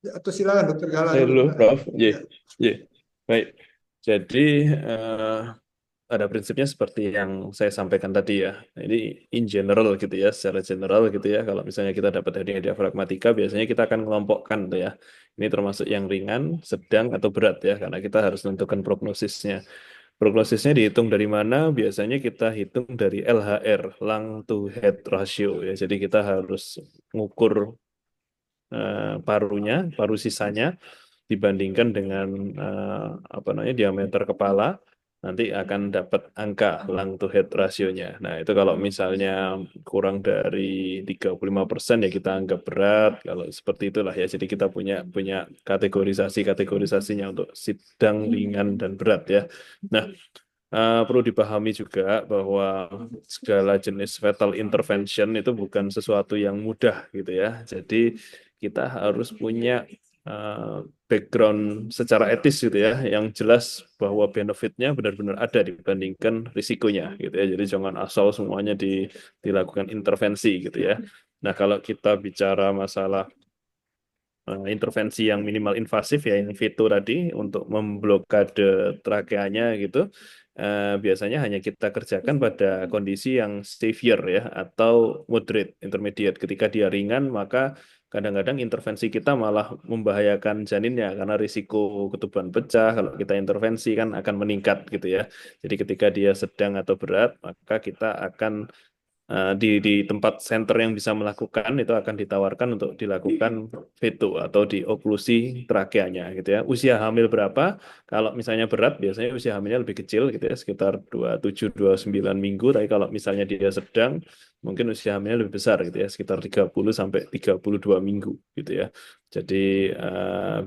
atau silakan Dokter Gala Saya dulu. dulu, Prof. Ya. Baik. Jadi pada prinsipnya seperti yang saya sampaikan tadi ya. Jadi in general gitu ya, secara general gitu ya. Kalau misalnya kita dapat hernia diafragmatika, biasanya kita akan mengelompokkan tuh ya. Ini termasuk yang ringan, sedang atau berat ya, karena kita harus menentukan prognosisnya. Prognosisnya dihitung dari mana? Biasanya kita hitung dari LHR, lung to head ratio ya. Jadi kita harus mengukur paru sisanya dibandingkan dengan apa namanya diameter kepala, nanti akan dapat angka lung to head rasionya. Nah, itu kalau misalnya kurang dari 35% ya kita anggap berat, kalau seperti itulah ya. Jadi kita punya punya kategorisasinya untuk sedang, ringan dan berat ya. Nah, perlu dipahami juga bahwa segala jenis fetal intervention itu bukan sesuatu yang mudah gitu ya. Jadi kita harus punya uh, background secara etis gitu ya, yang jelas bahwa benefitnya benar-benar ada dibandingkan risikonya gitu ya. Jadi jangan asal semuanya dilakukan intervensi gitu ya. Nah, kalau kita bicara masalah intervensi yang minimal invasif ya, yang veto tadi untuk memblokade trakeanya gitu, biasanya hanya kita kerjakan pada kondisi yang severe ya atau moderate, intermediate. Ketika dia ringan, maka kadang-kadang intervensi kita malah membahayakan janinnya karena risiko ketuban pecah kalau kita intervensi kan akan meningkat gitu ya. Jadi ketika dia sedang atau berat, maka kita akan di tempat center yang bisa melakukan itu akan ditawarkan untuk dilakukan veto atau dioklusi trakeanya gitu ya. Usia hamil berapa? Kalau misalnya berat biasanya usia hamilnya lebih kecil gitu ya, sekitar 27-29 minggu, tapi kalau misalnya dia sedang mungkin usia hamilnya lebih besar gitu ya, sekitar 30 sampai 32 minggu gitu ya. Jadi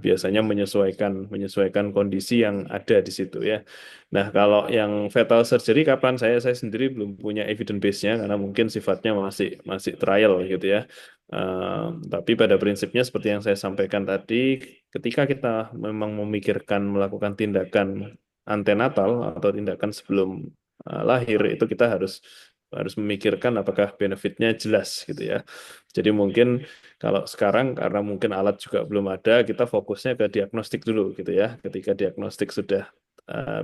biasanya menyesuaikan kondisi yang ada di situ ya. Nah, kalau yang fetal surgery kapan, saya sendiri belum punya evidence base-nya karena mungkin sifatnya masih masih trial gitu ya. Tapi pada prinsipnya seperti yang saya sampaikan tadi, ketika kita memang memikirkan melakukan tindakan antenatal atau tindakan sebelum lahir, itu kita harus memikirkan apakah benefitnya jelas gitu ya. Jadi mungkin kalau sekarang karena mungkin alat juga belum ada, kita fokusnya ke diagnostik dulu gitu ya. Ketika diagnostik sudah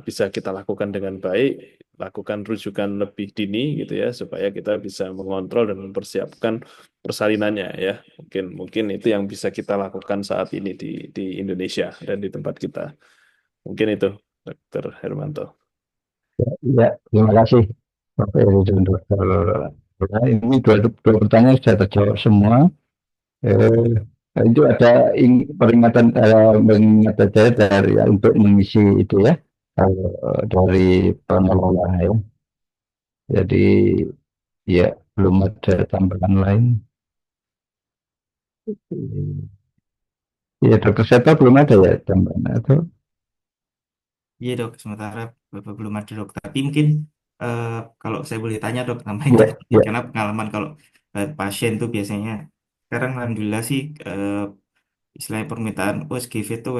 bisa kita lakukan dengan baik, lakukan rujukan lebih dini gitu ya, supaya kita bisa mengontrol dan mempersiapkan persalinannya ya. Mungkin itu yang bisa kita lakukan saat ini di Indonesia dan di tempat kita. Mungkin itu, Dr. Hermanto. Ya, terima kasih Prof. Eri dan Dokter. Ini dua pertanyaan sudah terjawab semua. Itu ada peringatan mengingat saja dari untuk mengisi itu ya dari pengelola ya. Jadi ya belum ada tambahan lain. Ya dokter Seto belum ada ya tambahan atau Iya dok, sementara Bapak belum ada dok. Tapi mungkin eh, kalau saya boleh tanya dok, nambahin ya dok, ya. karena pengalaman kalau pasien tuh biasanya sekarang alhamdulillah sih istilahnya permintaan USG veto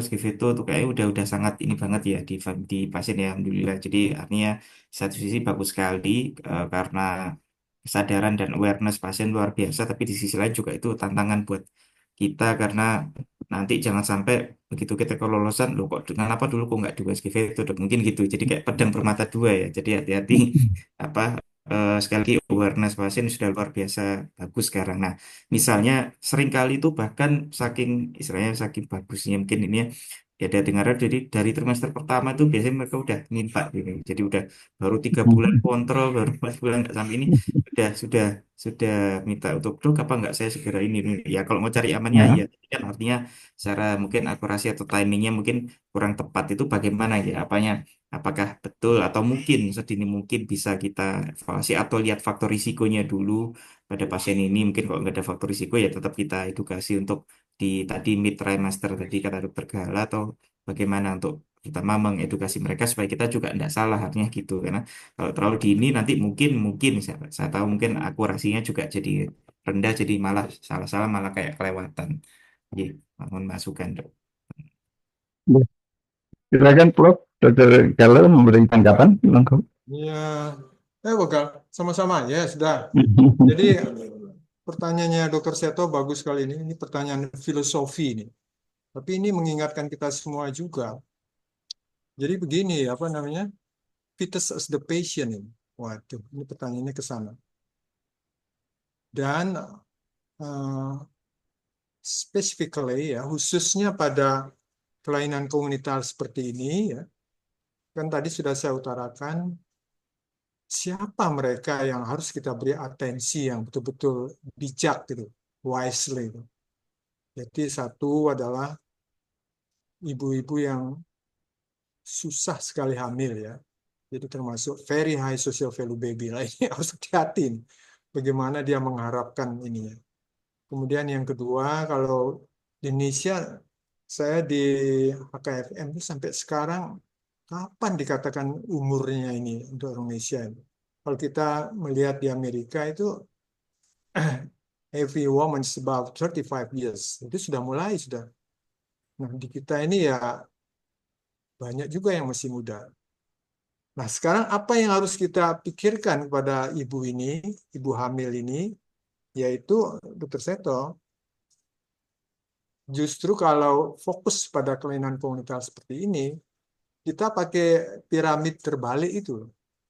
tuh kayaknya udah sangat ini banget ya di pasien ya alhamdulillah. Jadi artinya di satu sisi bagus sekali karena kesadaran dan awareness pasien luar biasa, tapi di sisi lain juga itu tantangan buat kita karena nanti jangan sampai begitu kita kelolosan loh kok kenapa dulu kok nggak di USG veto dok, mungkin gitu. Jadi kayak pedang bermata dua ya. Jadi hati-hati apa sekali lagi awareness pasien sudah luar biasa bagus sekarang. Nah, misalnya seringkali itu bahkan saking istilahnya saking bagusnya mungkin ini ya, ya ada dengar jadi dari trimester pertama itu biasanya mereka udah minta gitu. Jadi udah baru 3 bulan kontrol, baru 4 bulan nggak sampai ini sudah minta untuk dok apa nggak saya segera ini. Ya kalau mau cari amannya Ya. ya, tapi kan artinya secara mungkin akurasi atau timingnya mungkin kurang tepat itu bagaimana ya apanya, apakah betul atau mungkin sedini mungkin bisa kita evaluasi atau lihat faktor risikonya dulu pada pasien ini. Mungkin kalau nggak ada faktor risiko ya tetap kita edukasi untuk di tadi mid trimester tadi kata dokter Gala atau bagaimana untuk terutama mengedukasi mereka supaya kita juga tidak salah artinya gitu, karena kalau terlalu dini nanti mungkin saya tahu mungkin akurasinya juga jadi rendah, jadi malah salah-salah malah kayak kelewatan. Jadi mohon masukan, Dok. Ya, silakan Prof. Dr. Kalau memberi tanggapan, monggo. Ya, bakal sama-sama ya sudah. Jadi pertanyaannya Dr. Seto bagus sekali ini. Ini pertanyaan filosofi ini. Tapi ini mengingatkan kita semua juga. Jadi begini, apa namanya? Fittest as the patient ini. Waduh, ini pertanyaannya ke sana. Dan specifically ya, khususnya pada kelainan komunitas seperti ini ya. Kan tadi sudah saya utarakan siapa mereka yang harus kita beri atensi yang betul-betul bijak gitu, wisely. Jadi satu adalah ibu-ibu yang susah sekali hamil ya. Jadi termasuk very high social value baby lah, ini harus hati-hati nih. Bagaimana dia mengharapkan ini ya. Kemudian yang kedua, kalau di Indonesia saya di HKFM itu sampai sekarang kapan dikatakan umurnya ini untuk Indonesia ini? Kalau kita melihat di Amerika itu every woman is about 35 years. Itu sudah mulai sudah. Nah, di kita ini ya banyak juga yang masih muda. Nah, sekarang apa yang harus kita pikirkan kepada ibu ini, ibu hamil ini, yaitu Dr. Seto, justru kalau fokus pada kelainan komunitas seperti ini, kita pakai piramid terbalik itu,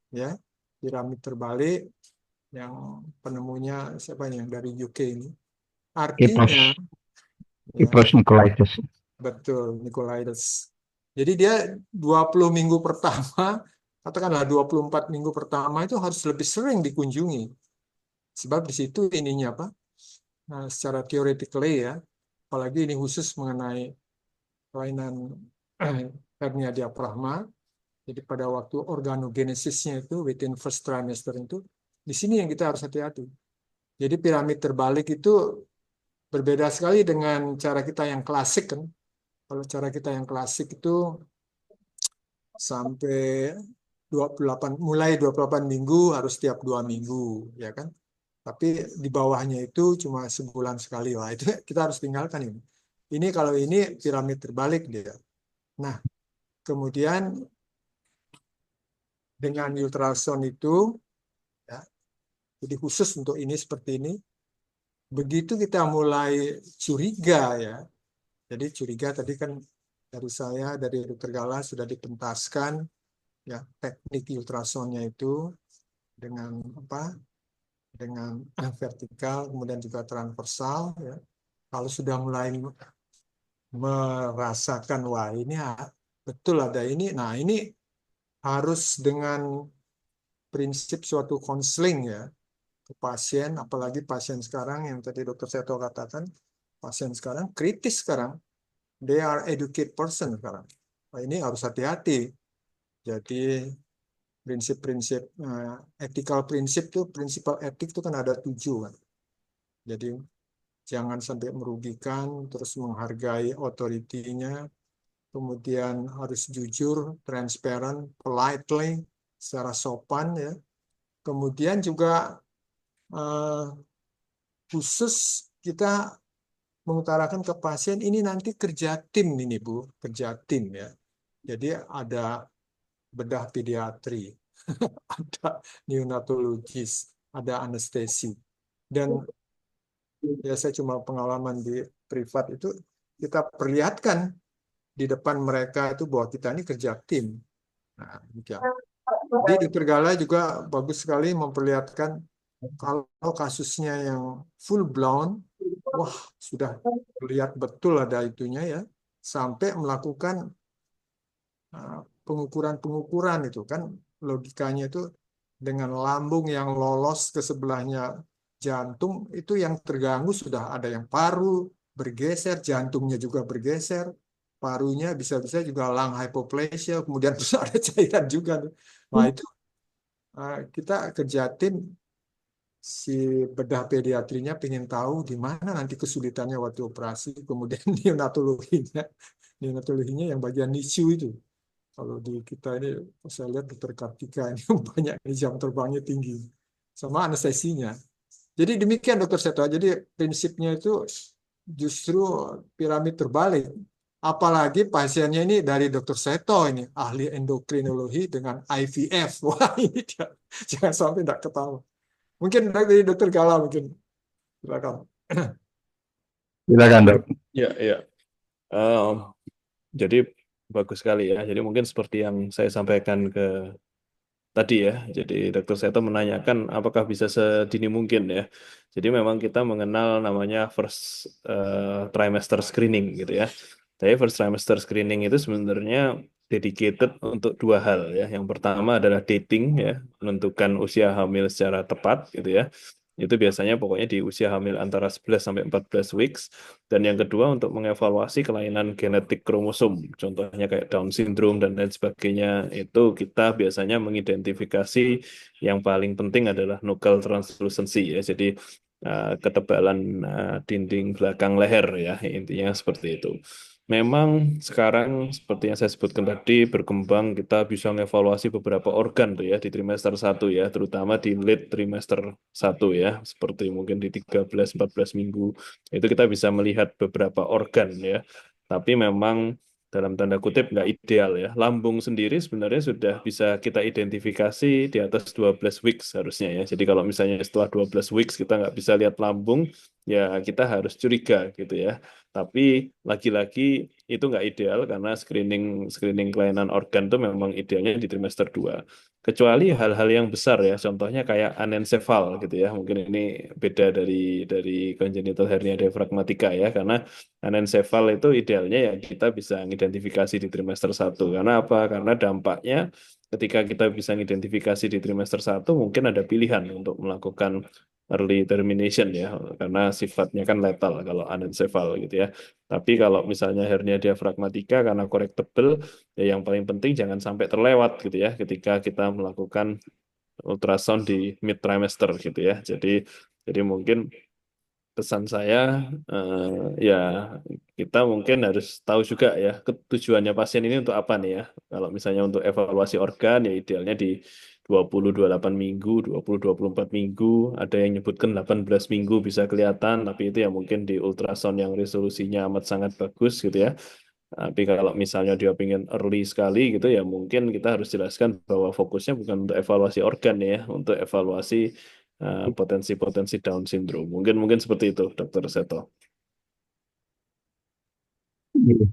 ya, piramid terbalik yang penemunya siapa ini yang dari UK ini. Artinya, ya, Kipros Nicolaides. betul, Nicolaides. Jadi dia 20 minggu pertama, katakanlah 24 minggu pertama itu harus lebih sering dikunjungi. Sebab di situ ininya apa? Nah, secara theoretically ya, apalagi ini khusus mengenai kelainan hernia diafragma. Jadi pada waktu organogenesisnya itu within first trimester itu, di sini yang kita harus hati-hati. Jadi piramid terbalik itu berbeda sekali dengan cara kita yang klasik kan. Kalau cara kita yang klasik itu sampai 28, mulai 28 minggu harus tiap 2 minggu, ya kan? Tapi di bawahnya itu cuma sebulan sekali. Wah, itu kita harus tinggalkan ini. Ini kalau ini piramid terbalik dia. Nah, kemudian dengan ultrasound itu, ya, jadi khusus untuk ini seperti ini, begitu kita mulai curiga ya. Jadi curiga tadi kan dari saya, dari Dr. Gala sudah dipentaskan ya teknik ultrasoundnya itu dengan apa? Dengan vertikal, kemudian juga transversal. Ya. Kalau sudah mulai merasakan wah ini betul ada ini, nah ini harus dengan prinsip suatu konseling ya ke pasien, apalagi pasien sekarang yang tadi Dr. Seto katakan, pasien sekarang kritis sekarang, they are educated person sekarang. Nah, ini harus hati-hati. Jadi prinsip-prinsip ethical prinsip tuh, prinsipal etik itu kan ada 7 kan. Jadi jangan sampai merugikan, terus menghargai otoritinya, kemudian harus jujur, transparent, politely, secara sopan ya. Kemudian juga khusus kita mengutarakan ke pasien ini nanti kerja tim ini Bu, kerja tim ya. Jadi ada bedah pediatri, ada neonatologis, ada anestesi. Dan ya saya cuma pengalaman di privat itu kita perlihatkan di depan mereka itu bahwa kita ini kerja tim. Nah, jadi Dr. Gala juga bagus sekali memperlihatkan kalau kasusnya yang full blown, wah sudah lihat betul ada itunya ya, sampai melakukan pengukuran-pengukuran itu kan logikanya itu dengan lambung yang lolos ke sebelahnya jantung itu yang terganggu sudah ada yang paru bergeser, jantungnya juga bergeser, parunya bisa-bisa juga lung hypoplasia, kemudian bisa ada cairan juga. Nah itu kita kerja tim, si bedah pediatrinya pengen tahu di mana nanti kesulitannya waktu operasi, kemudian neonatologinya yang bagian NICU itu. Kalau di kita ini, saya lihat dokter Kartika ini banyak ini jam terbangnya tinggi, sama anestesinya. Jadi demikian dokter Seto. Jadi prinsipnya itu justru piramid terbalik. Apalagi pasiennya ini dari dokter Seto ini, ahli endokrinologi dengan IVF. Wah ini dia. Jangan sampai tidak ketawa. Mungkin dari dokter Gala mungkin. Silakan. Silakan dok. Ya, ya. Jadi bagus sekali ya. Jadi mungkin seperti yang saya sampaikan ke tadi ya. Jadi Dokter Seto menanyakan apakah bisa sedini mungkin ya. Jadi memang kita mengenal namanya first trimester screening gitu ya. Tapi first trimester screening itu sebenarnya dedicated untuk dua hal ya. Yang pertama adalah dating ya, menentukan usia hamil secara tepat gitu ya. Itu biasanya pokoknya di usia hamil antara 11 sampai 14 weeks. Dan yang kedua untuk mengevaluasi kelainan genetik kromosom. Contohnya kayak Down syndrome dan lain sebagainya. Itu kita biasanya mengidentifikasi yang paling penting adalah nuchal translucency ya. Jadi ketebalan dinding belakang leher ya. Intinya seperti itu. Memang sekarang seperti yang saya sebutkan tadi berkembang kita bisa mengevaluasi beberapa organ tuh ya di trimester 1 ya, terutama di late trimester 1 ya, seperti mungkin di 13-14 minggu. Itu kita bisa melihat beberapa organ ya. Tapi memang dalam tanda kutip nggak ideal ya. Lambung sendiri sebenarnya sudah bisa kita identifikasi di atas 12 weeks harusnya ya. Jadi kalau misalnya setelah 12 weeks kita nggak bisa lihat lambung, ya kita harus curiga gitu ya. Tapi lagi-lagi itu nggak ideal karena screening screening kelainan organ itu memang idealnya di trimester 2. Kecuali hal-hal yang besar ya, contohnya kayak anencefal gitu ya. Mungkin ini beda dari congenital hernia diafragmatika ya, karena anencefal itu idealnya ya kita bisa mengidentifikasi di trimester 1. Karena apa? Karena dampaknya ketika kita bisa mengidentifikasi di trimester 1 mungkin ada pilihan untuk melakukan early termination ya, karena sifatnya kan letal kalau anencefal gitu ya. Tapi kalau misalnya hernia diafragmatika karena correctable, ya yang paling penting jangan sampai terlewat gitu ya ketika kita melakukan ultrasound di mid trimester gitu ya. Jadi mungkin pesan saya ya kita mungkin harus tahu juga ya tujuannya pasien ini untuk apa nih ya. Kalau misalnya untuk evaluasi organ ya idealnya di 20-28 minggu, 20-24 minggu, ada yang nyebutkan 18 minggu bisa kelihatan, tapi itu ya mungkin di ultrasound yang resolusinya amat sangat bagus gitu ya. Tapi kalau misalnya dia pengen early sekali gitu ya mungkin kita harus jelaskan bahwa fokusnya bukan untuk evaluasi organ ya, untuk evaluasi potensi-potensi Down syndrome. Mungkin mungkin seperti itu, Dokter Seto. Iya.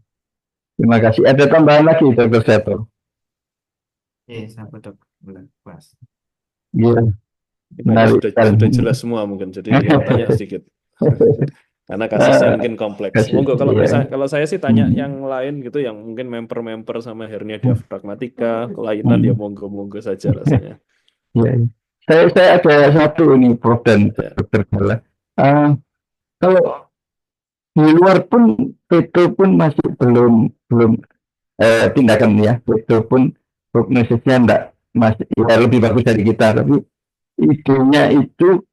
Terima kasih. Ada tambahan lagi dokter Seto? Sampai dok. Pas. Iya. Kayaknya Menarik sekali. sudah jelas semua mungkin. Jadi yang tanya sedikit. Karena kasusnya mungkin kompleks. Monggo kalau Iya. misalnya kalau saya sih tanya yang lain gitu, yang mungkin memper-memper sama hernia diafragmatika, kelainan ya monggo-monggo saja rasanya. Iya. Saya ada satu ini problem Ya. dokter Gala. Kalau di luar pun itu pun masih belum belum tindakan ya, itu pun prognosisnya enggak masih ya, lebih bagus dari kita, tapi idenya itu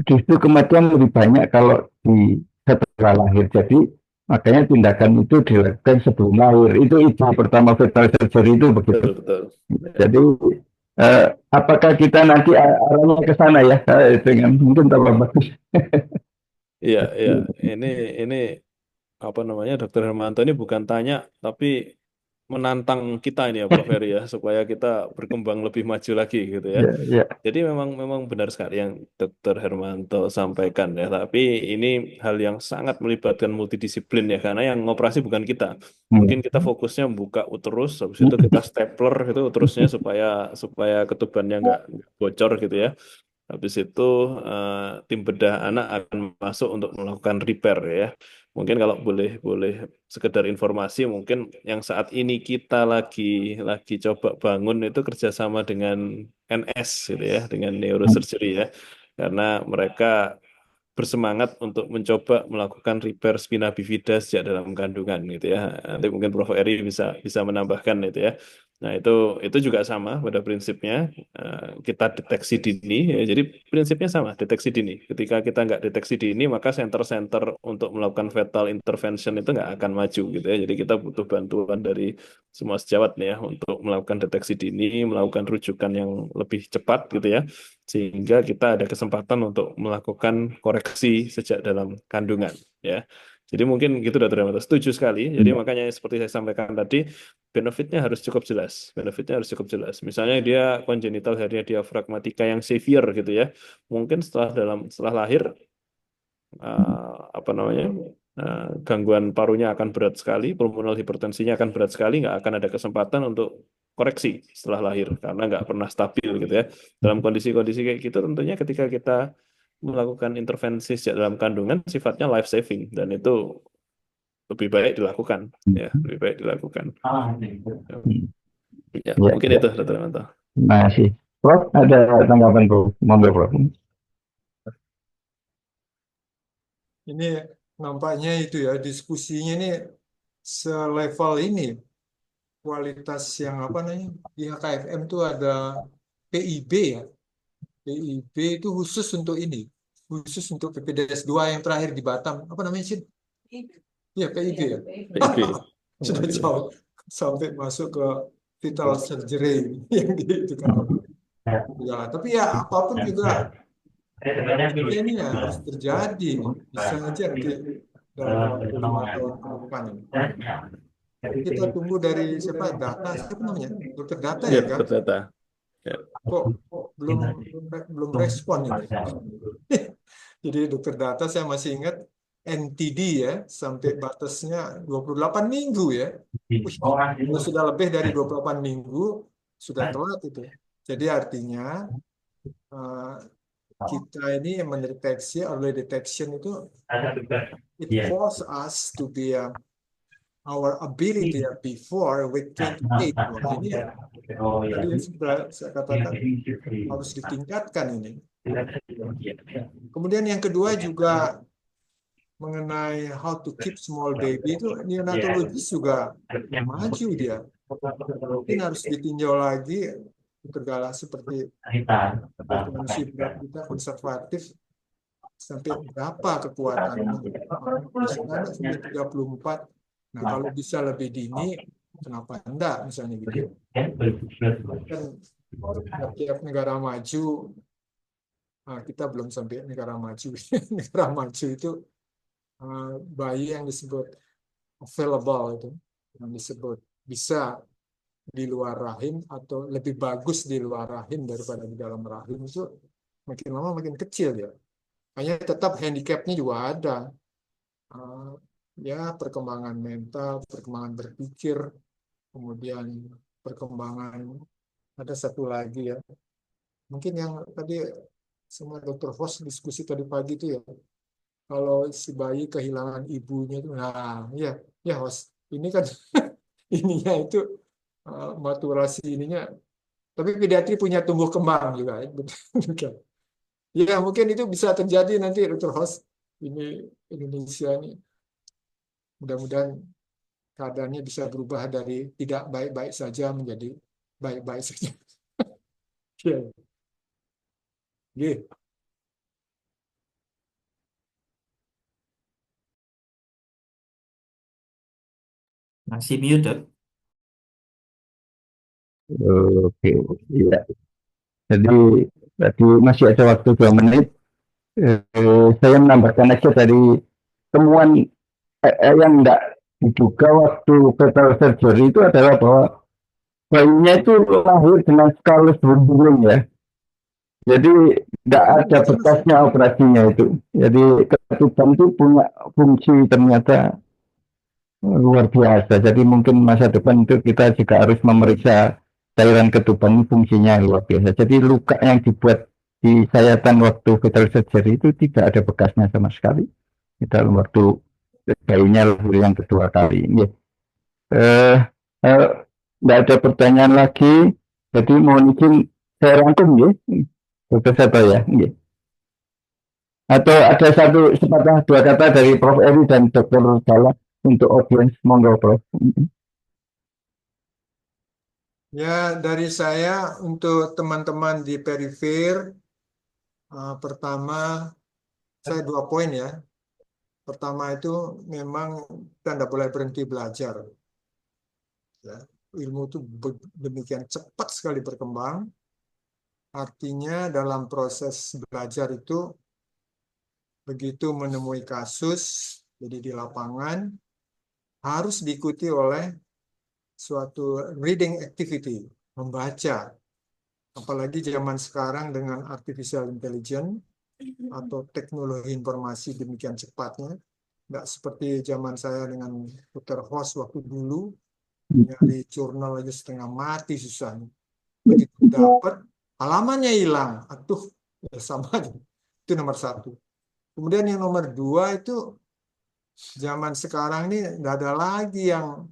justru kematian lebih banyak kalau di setelah lahir. Jadi makanya tindakan itu dilakukan sebelum lahir. Itu ide pertama fetal surgery itu begitu. Betul. Jadi apakah kita nanti arahnya ke sana ya dengan mungkin tambah bagus. Iya. Ini apa namanya, Dokter Hermanto ini bukan tanya tapi menantang kita ini ya Prof. Heri ya, supaya kita berkembang lebih maju lagi gitu ya. Ya, ya. Jadi memang benar sekali yang Dokter Hermanto sampaikan ya, tapi ini hal yang sangat melibatkan multidisiplin ya, karena yang ngoperasi bukan kita. Mungkin kita fokusnya buka uterus, habis itu kita stapler gitu uterusnya supaya ketubannya nggak bocor gitu ya. Habis itu tim bedah anak akan masuk untuk melakukan repair ya. Mungkin kalau boleh sekedar informasi, mungkin yang saat ini kita lagi coba bangun itu kerjasama dengan NS gitu ya, dengan neurosurgery ya, karena mereka bersemangat untuk mencoba melakukan repair spina bifida sejak dalam kandungan gitu ya. Nanti mungkin Prof. Eri bisa menambahkan itu ya. Nah, itu juga sama pada prinsipnya, kita deteksi dini ya. Jadi prinsipnya sama, deteksi dini. Ketika kita nggak deteksi dini, maka center-center untuk melakukan fetal intervention itu nggak akan maju gitu ya. Jadi kita butuh bantuan dari semua sejawat nih ya untuk melakukan deteksi dini, melakukan rujukan yang lebih cepat gitu ya, sehingga kita ada kesempatan untuk melakukan koreksi sejak dalam kandungan ya. Jadi mungkin gitu, Dr. Rahmat. Setuju sekali. Jadi makanya seperti saya sampaikan tadi, benefitnya harus cukup jelas. Benefitnya harus cukup jelas. Misalnya dia congenital hernia diafragmatika yang severe gitu ya. Mungkin setelah lahir apa namanya, gangguan parunya akan berat sekali, pulmonal hipertensinya akan berat sekali, nggak akan ada kesempatan untuk koreksi setelah lahir karena nggak pernah stabil gitu ya. Dalam kondisi-kondisi kayak gitu tentunya ketika kita melakukan intervensi sejak dalam kandungan sifatnya life saving dan itu lebih baik dilakukan ya, lebih baik dilakukan. Ya, Ya, mungkin ya. itu Dr. Manto. Terima kasih. Prof, ada tanggapan Prof? Monggo Prof. Ini nampaknya itu ya, diskusinya ini selevel ini. Kualitas yang apa namanya, di HKFM itu ada PIB ya. PIB itu khusus untuk ini. Khusus untuk PPDS 2 yang terakhir di Batam. Apa namanya sih? Iya, PIB ya. PIB. Sudah jauh. Sampai masuk ke vital surgery yang gitu kan. Ya, tapi ya apapun juga ini ya harus terjadi. Bisa aja nanti dalam waktu 5 tahun ke depan ini. Kita tunggu dari siapa? Data, siapa namanya? Dokter Data Ya, ya kan? Dr. Data. Ya. Kok belum respon ini? Jadi Dokter Data saya masih ingat NTD ya, sampai batasnya 28 minggu ya. Wih, kalau sudah lebih dari 28 minggu, sudah telat itu. Jadi artinya kita ini mendeteksi, early detection itu, it force us to be our ability before with 28. Wah, ini ya, tadi sudah saya katakan harus ditingkatkan ini. Kemudian yang kedua juga mengenai how to keep small baby itu neonatologis juga maju dia. Mungkin harus ditinjau lagi segala seperti kondisi berat kita konservatif sampai berapa kekuatannya. Misalnya sampai 34. Nah, kalau bisa lebih dini, kenapa enggak misalnya gitu. Kan setiap negara maju, kita belum sampai negara maju. Negara maju itu bayi yang disebut available itu, yang disebut bisa di luar rahim atau lebih bagus di luar rahim daripada di dalam rahim itu makin lama makin kecil ya. Hanya tetap handicapnya juga ada. Ya, perkembangan mental, perkembangan berpikir, kemudian perkembangan ada satu lagi ya. Mungkin yang tadi sama Dr. Vos diskusi tadi pagi itu ya. Kalau si bayi kehilangan ibunya itu, nah ya, ya Vos, ini kan ininya itu maturasi ininya. Tapi pediatri punya tumbuh kembang juga. Ya, mungkin itu bisa terjadi nanti Dr. Vos. Ini Indonesia ini. Mudah-mudahan keadaannya bisa berubah dari tidak baik-baik saja menjadi baik-baik saja. Ya. Yeah. Masih mute, Dok. Oke, iya. Jadi tadi masih ada waktu 2 menit. Saya menambahkan aja dari temuan yang tidak diduga waktu fetal surgery itu adalah bahwa bayinya itu lahir dengan skalus berguling ya. Jadi tidak ada bekasnya operasinya itu. Jadi ketuban itu punya fungsi ternyata luar biasa. Jadi mungkin masa depan itu kita juga harus memeriksa cairan ketuban, fungsinya luar biasa. Jadi luka yang dibuat di sayatan waktu fetal surgery itu tidak ada bekasnya sama sekali. Di dalam waktu bayinya lahir yang kedua kali. Tidak ada pertanyaan lagi. Jadi mohon izin saya rangkum ya, Dr. Sato ya. Atau ada satu sepatah dua kata dari Prof. Eri dan Dr. Salah untuk audiens, monggo Prof. Ya, dari saya untuk teman-teman di perifer, pertama saya 2 poin ya. Pertama itu memang kita tidak boleh berhenti belajar. Ya, ilmu itu demikian cepat sekali berkembang. Artinya dalam proses belajar itu begitu menemui kasus, jadi di lapangan harus diikuti oleh suatu reading activity, membaca. Apalagi zaman sekarang dengan artificial intelligence atau teknologi informasi demikian cepatnya, nggak seperti zaman saya dengan Dr. Host waktu dulu, nyari jurnal aja setengah mati susahnya. Begitu dapat, halamannya hilang, aduh, ya sama aja. Itu nomor satu. Kemudian yang nomor dua itu, zaman sekarang ini nggak ada lagi yang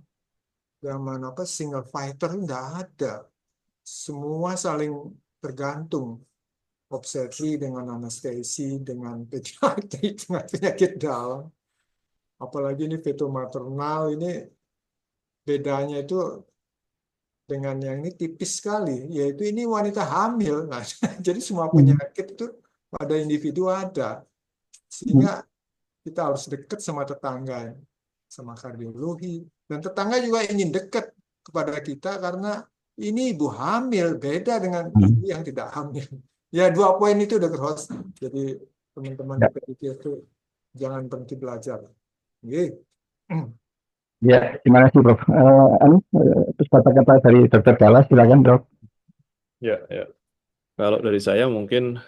zaman single fighter, nggak ada. Semua saling tergantung. Obstetri dengan anestesi, dengan pediatri, dengan penyakit dalam. Apalagi ini feto maternal, ini bedanya itu dengan yang ini tipis sekali, yaitu ini wanita hamil. Nah, jadi semua penyakit itu pada individu ada. Sehingga kita harus dekat sama tetangga, sama kardiologi. Dan tetangga juga ingin dekat kepada kita karena ini ibu hamil, beda dengan ibu yang tidak hamil. Ya, 2 poin itu Dr. Host. Jadi teman-teman di PDT itu jangan berhenti belajar. Oke. Ya, terima kasih Prof. Terus kata-kata dari Dr. Gala, silakan Dok. Ya, ya. Kalau dari saya mungkin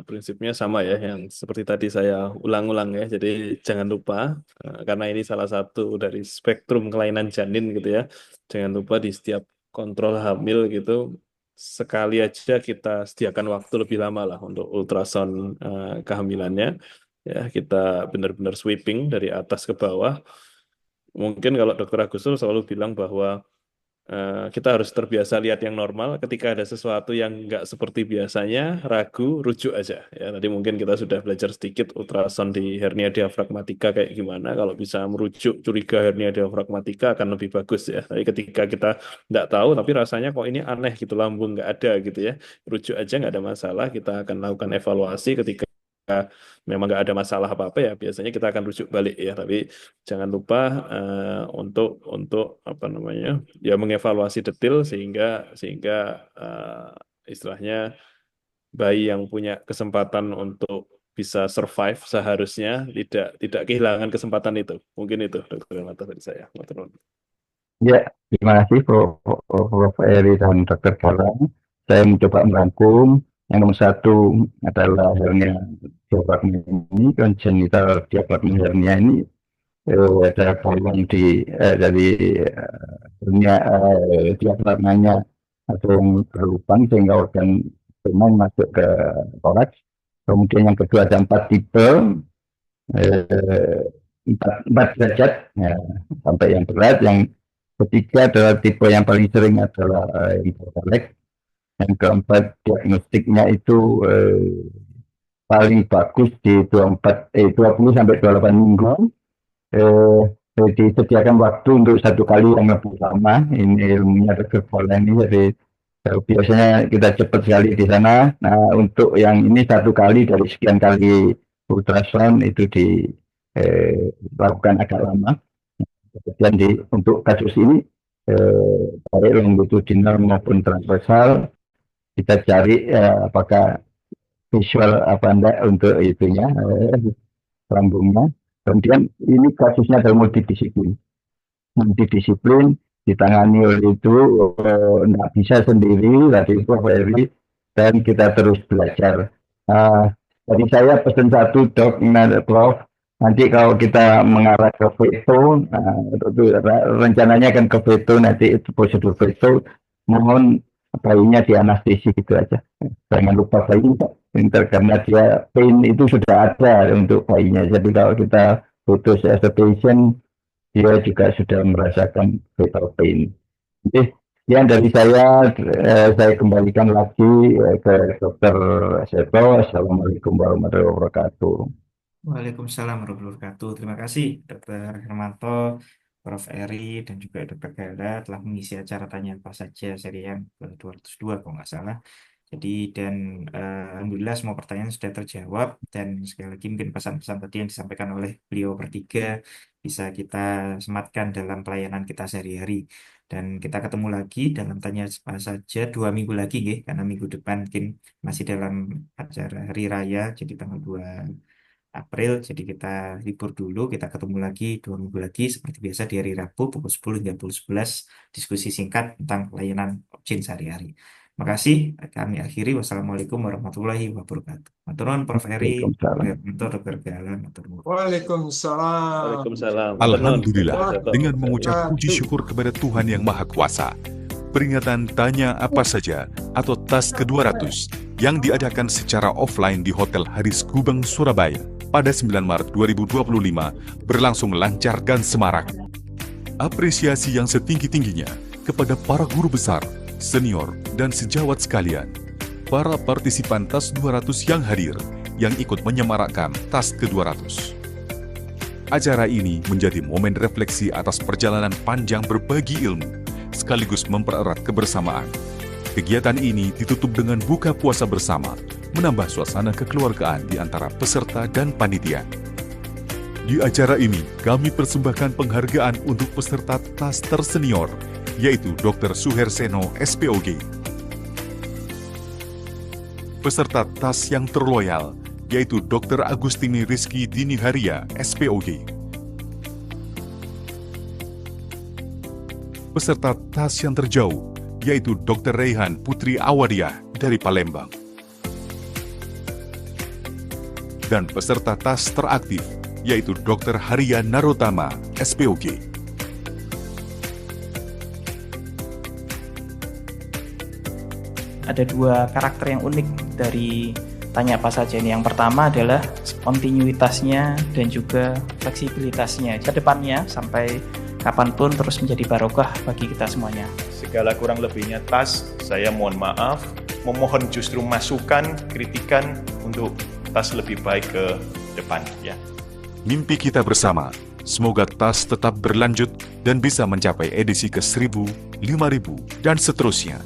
prinsipnya sama ya, yang seperti tadi saya ulang-ulang ya. Jadi jangan lupa, karena ini salah satu dari spektrum kelainan janin gitu ya. Jangan lupa di setiap kontrol hamil gitu, sekali aja kita sediakan waktu lebih lama lah untuk ultrasound kehamilannya. Ya, kita benar-benar sweeping dari atas ke bawah. Mungkin kalau Dr. Agustus selalu bilang bahwa kita harus terbiasa lihat yang normal. Ketika ada sesuatu yang nggak seperti biasanya, ragu, rujuk aja. Ya, tadi mungkin kita sudah belajar sedikit ultrasound di hernia diafragmatika kayak gimana. Kalau bisa merujuk curiga hernia diafragmatika akan lebih bagus ya. Tapi ketika kita nggak tahu, tapi rasanya kok ini aneh gitu, lambung nggak ada gitu ya. Rujuk aja nggak ada masalah. Kita akan lakukan evaluasi ketika memang nggak ada masalah apa-apa ya. Biasanya kita akan rujuk balik ya. Tapi jangan lupa untuk apa namanya ya mengevaluasi detail sehingga istilahnya bayi yang punya kesempatan untuk bisa survive seharusnya tidak kehilangan kesempatan itu. Mungkin itu Dr. Renata dari saya. Ya, terima kasih Prof. Eri dan Dr. Gala. Saya mencoba merangkum. Yang nomor satu adalah hernia diafragma ini, congenital diafragma hernia ini ada bolong dari hernia diafragmanya atau yang berlubang sehingga organ bermain masuk ke toraks. Kemudian yang kedua ada 4 tipe, 4 derajat ya, sampai yang berat. Yang ketiga adalah tipe yang paling sering adalah hipokalek. Yang keempat diagnostiknya itu paling bagus di 20 sampai 28 minggu. Disediakan waktu untuk 1 kali yang lebih lama. Ini ilmunya Dr. Pola ini, jadi biasanya kita cepat sekali di sana. Nah, untuk yang ini 1 kali dari sekian kali ultrasound itu dilakukan agak lama. Kemudian untuk kasus ini baik longitudinal maupun transversal, kita cari apakah visual apa enggak untuk itunya lambungnya. Kemudian ini kasusnya adalah multidisiplin ditangani oleh itu enggak bisa sendiri tadi Prof. Eri, dan kita terus belajar. Jadi saya pesan satu Dok, Prof, nanti kalau kita mengarah ke veto, rencananya akan ke veto, nanti itu prosedur veto, mohon bayinya dianestesi gitu aja. Jangan lupa bayinya, karena dia pain itu sudah ada untuk bayinya. Jadi kalau kita putus as a patient, dia juga sudah merasakan fetal pain. Oke, sekian dari saya kembalikan lagi ke Dr. Seto. Assalamualaikum warahmatullahi wabarakatuh. Waalaikumsalam warahmatullahi wabarakatuh. Terima kasih Dr. Hermanto Prof. Eri dan juga Dr. Gala telah mengisi acara Tanya Apa Saja seri yang ke-202 kalau nggak salah. Jadi alhamdulillah semua pertanyaan sudah terjawab, dan sekali lagi mungkin pesan-pesan tadi yang disampaikan oleh beliau bertiga bisa kita sematkan dalam pelayanan kita sehari-hari. Dan kita ketemu lagi dalam Tanya Apa Saja 2 minggu lagi, nggih, karena minggu depan mungkin masih dalam acara Hari Raya, jadi tanggal 2 April, jadi kita libur dulu, kita ketemu lagi 2 minggu lagi seperti biasa di hari Rabu pukul 10 hingga pukul 11, diskusi singkat tentang pelayanan Opjin sehari-hari. Makasih, kami akhiri. Wassalamualaikum warahmatullahi wabarakatuh. Matur nuwun Prof. Eri, Dr. Gala, matur nuwun. Waalaikumsalam. Waalaikumsalam. Alhamdulillah, dengan mengucap Wabarakatuh. puji syukur kepada Tuhan Yang Maha Kuasa, peringatan Tanya Apa Saja atau TAS ke-200 yang diadakan secara offline di Hotel Haris Gubeng, Surabaya pada 9 Maret 2025 berlangsung lancar dan semarak. Apresiasi yang setinggi-tingginya kepada para guru besar, senior, dan sejawat sekalian, para partisipan TAS 200 yang hadir, yang ikut menyemarakkan TAS ke-200. Acara ini menjadi momen refleksi atas perjalanan panjang berbagi ilmu, sekaligus mempererat kebersamaan. Kegiatan ini ditutup dengan buka puasa bersama, menambah suasana kekeluargaan di antara peserta dan panitia. Di acara ini, kami persembahkan penghargaan untuk peserta TAS tersenior, yaitu Dr. Suherseno, SPOG. Peserta TAS yang terloyal, yaitu Dr. Agustini Rizky Diniharia, SPOG. Peserta TAS yang terjauh, yaitu Dr. Raihan Putri Awadiah dari Palembang. Dan peserta TAS teraktif, yaitu Dr. Haria Narotama, SPOG. Ada 2 karakter yang unik dari Tanya Apa Saja ini. Yang pertama adalah kontinuitasnya dan juga fleksibilitasnya. Ke depannya sampai kapanpun terus menjadi barokah bagi kita semuanya. Segala kurang lebihnya TAS, saya mohon maaf, memohon justru masukan, kritikan untuk TAS lebih baik ke depan, ya. Mimpi kita bersama, semoga TAS tetap berlanjut dan bisa mencapai edisi ke-1000, 5000, dan seterusnya.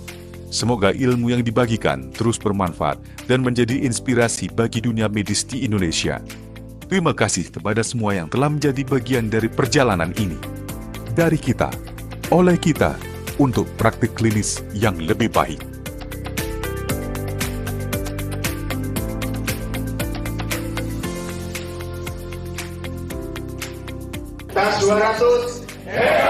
Semoga ilmu yang dibagikan terus bermanfaat dan menjadi inspirasi bagi dunia medis di Indonesia. Terima kasih kepada semua yang telah menjadi bagian dari perjalanan ini. Dari kita, oleh kita, untuk praktik klinis yang lebih baik. TAS 200.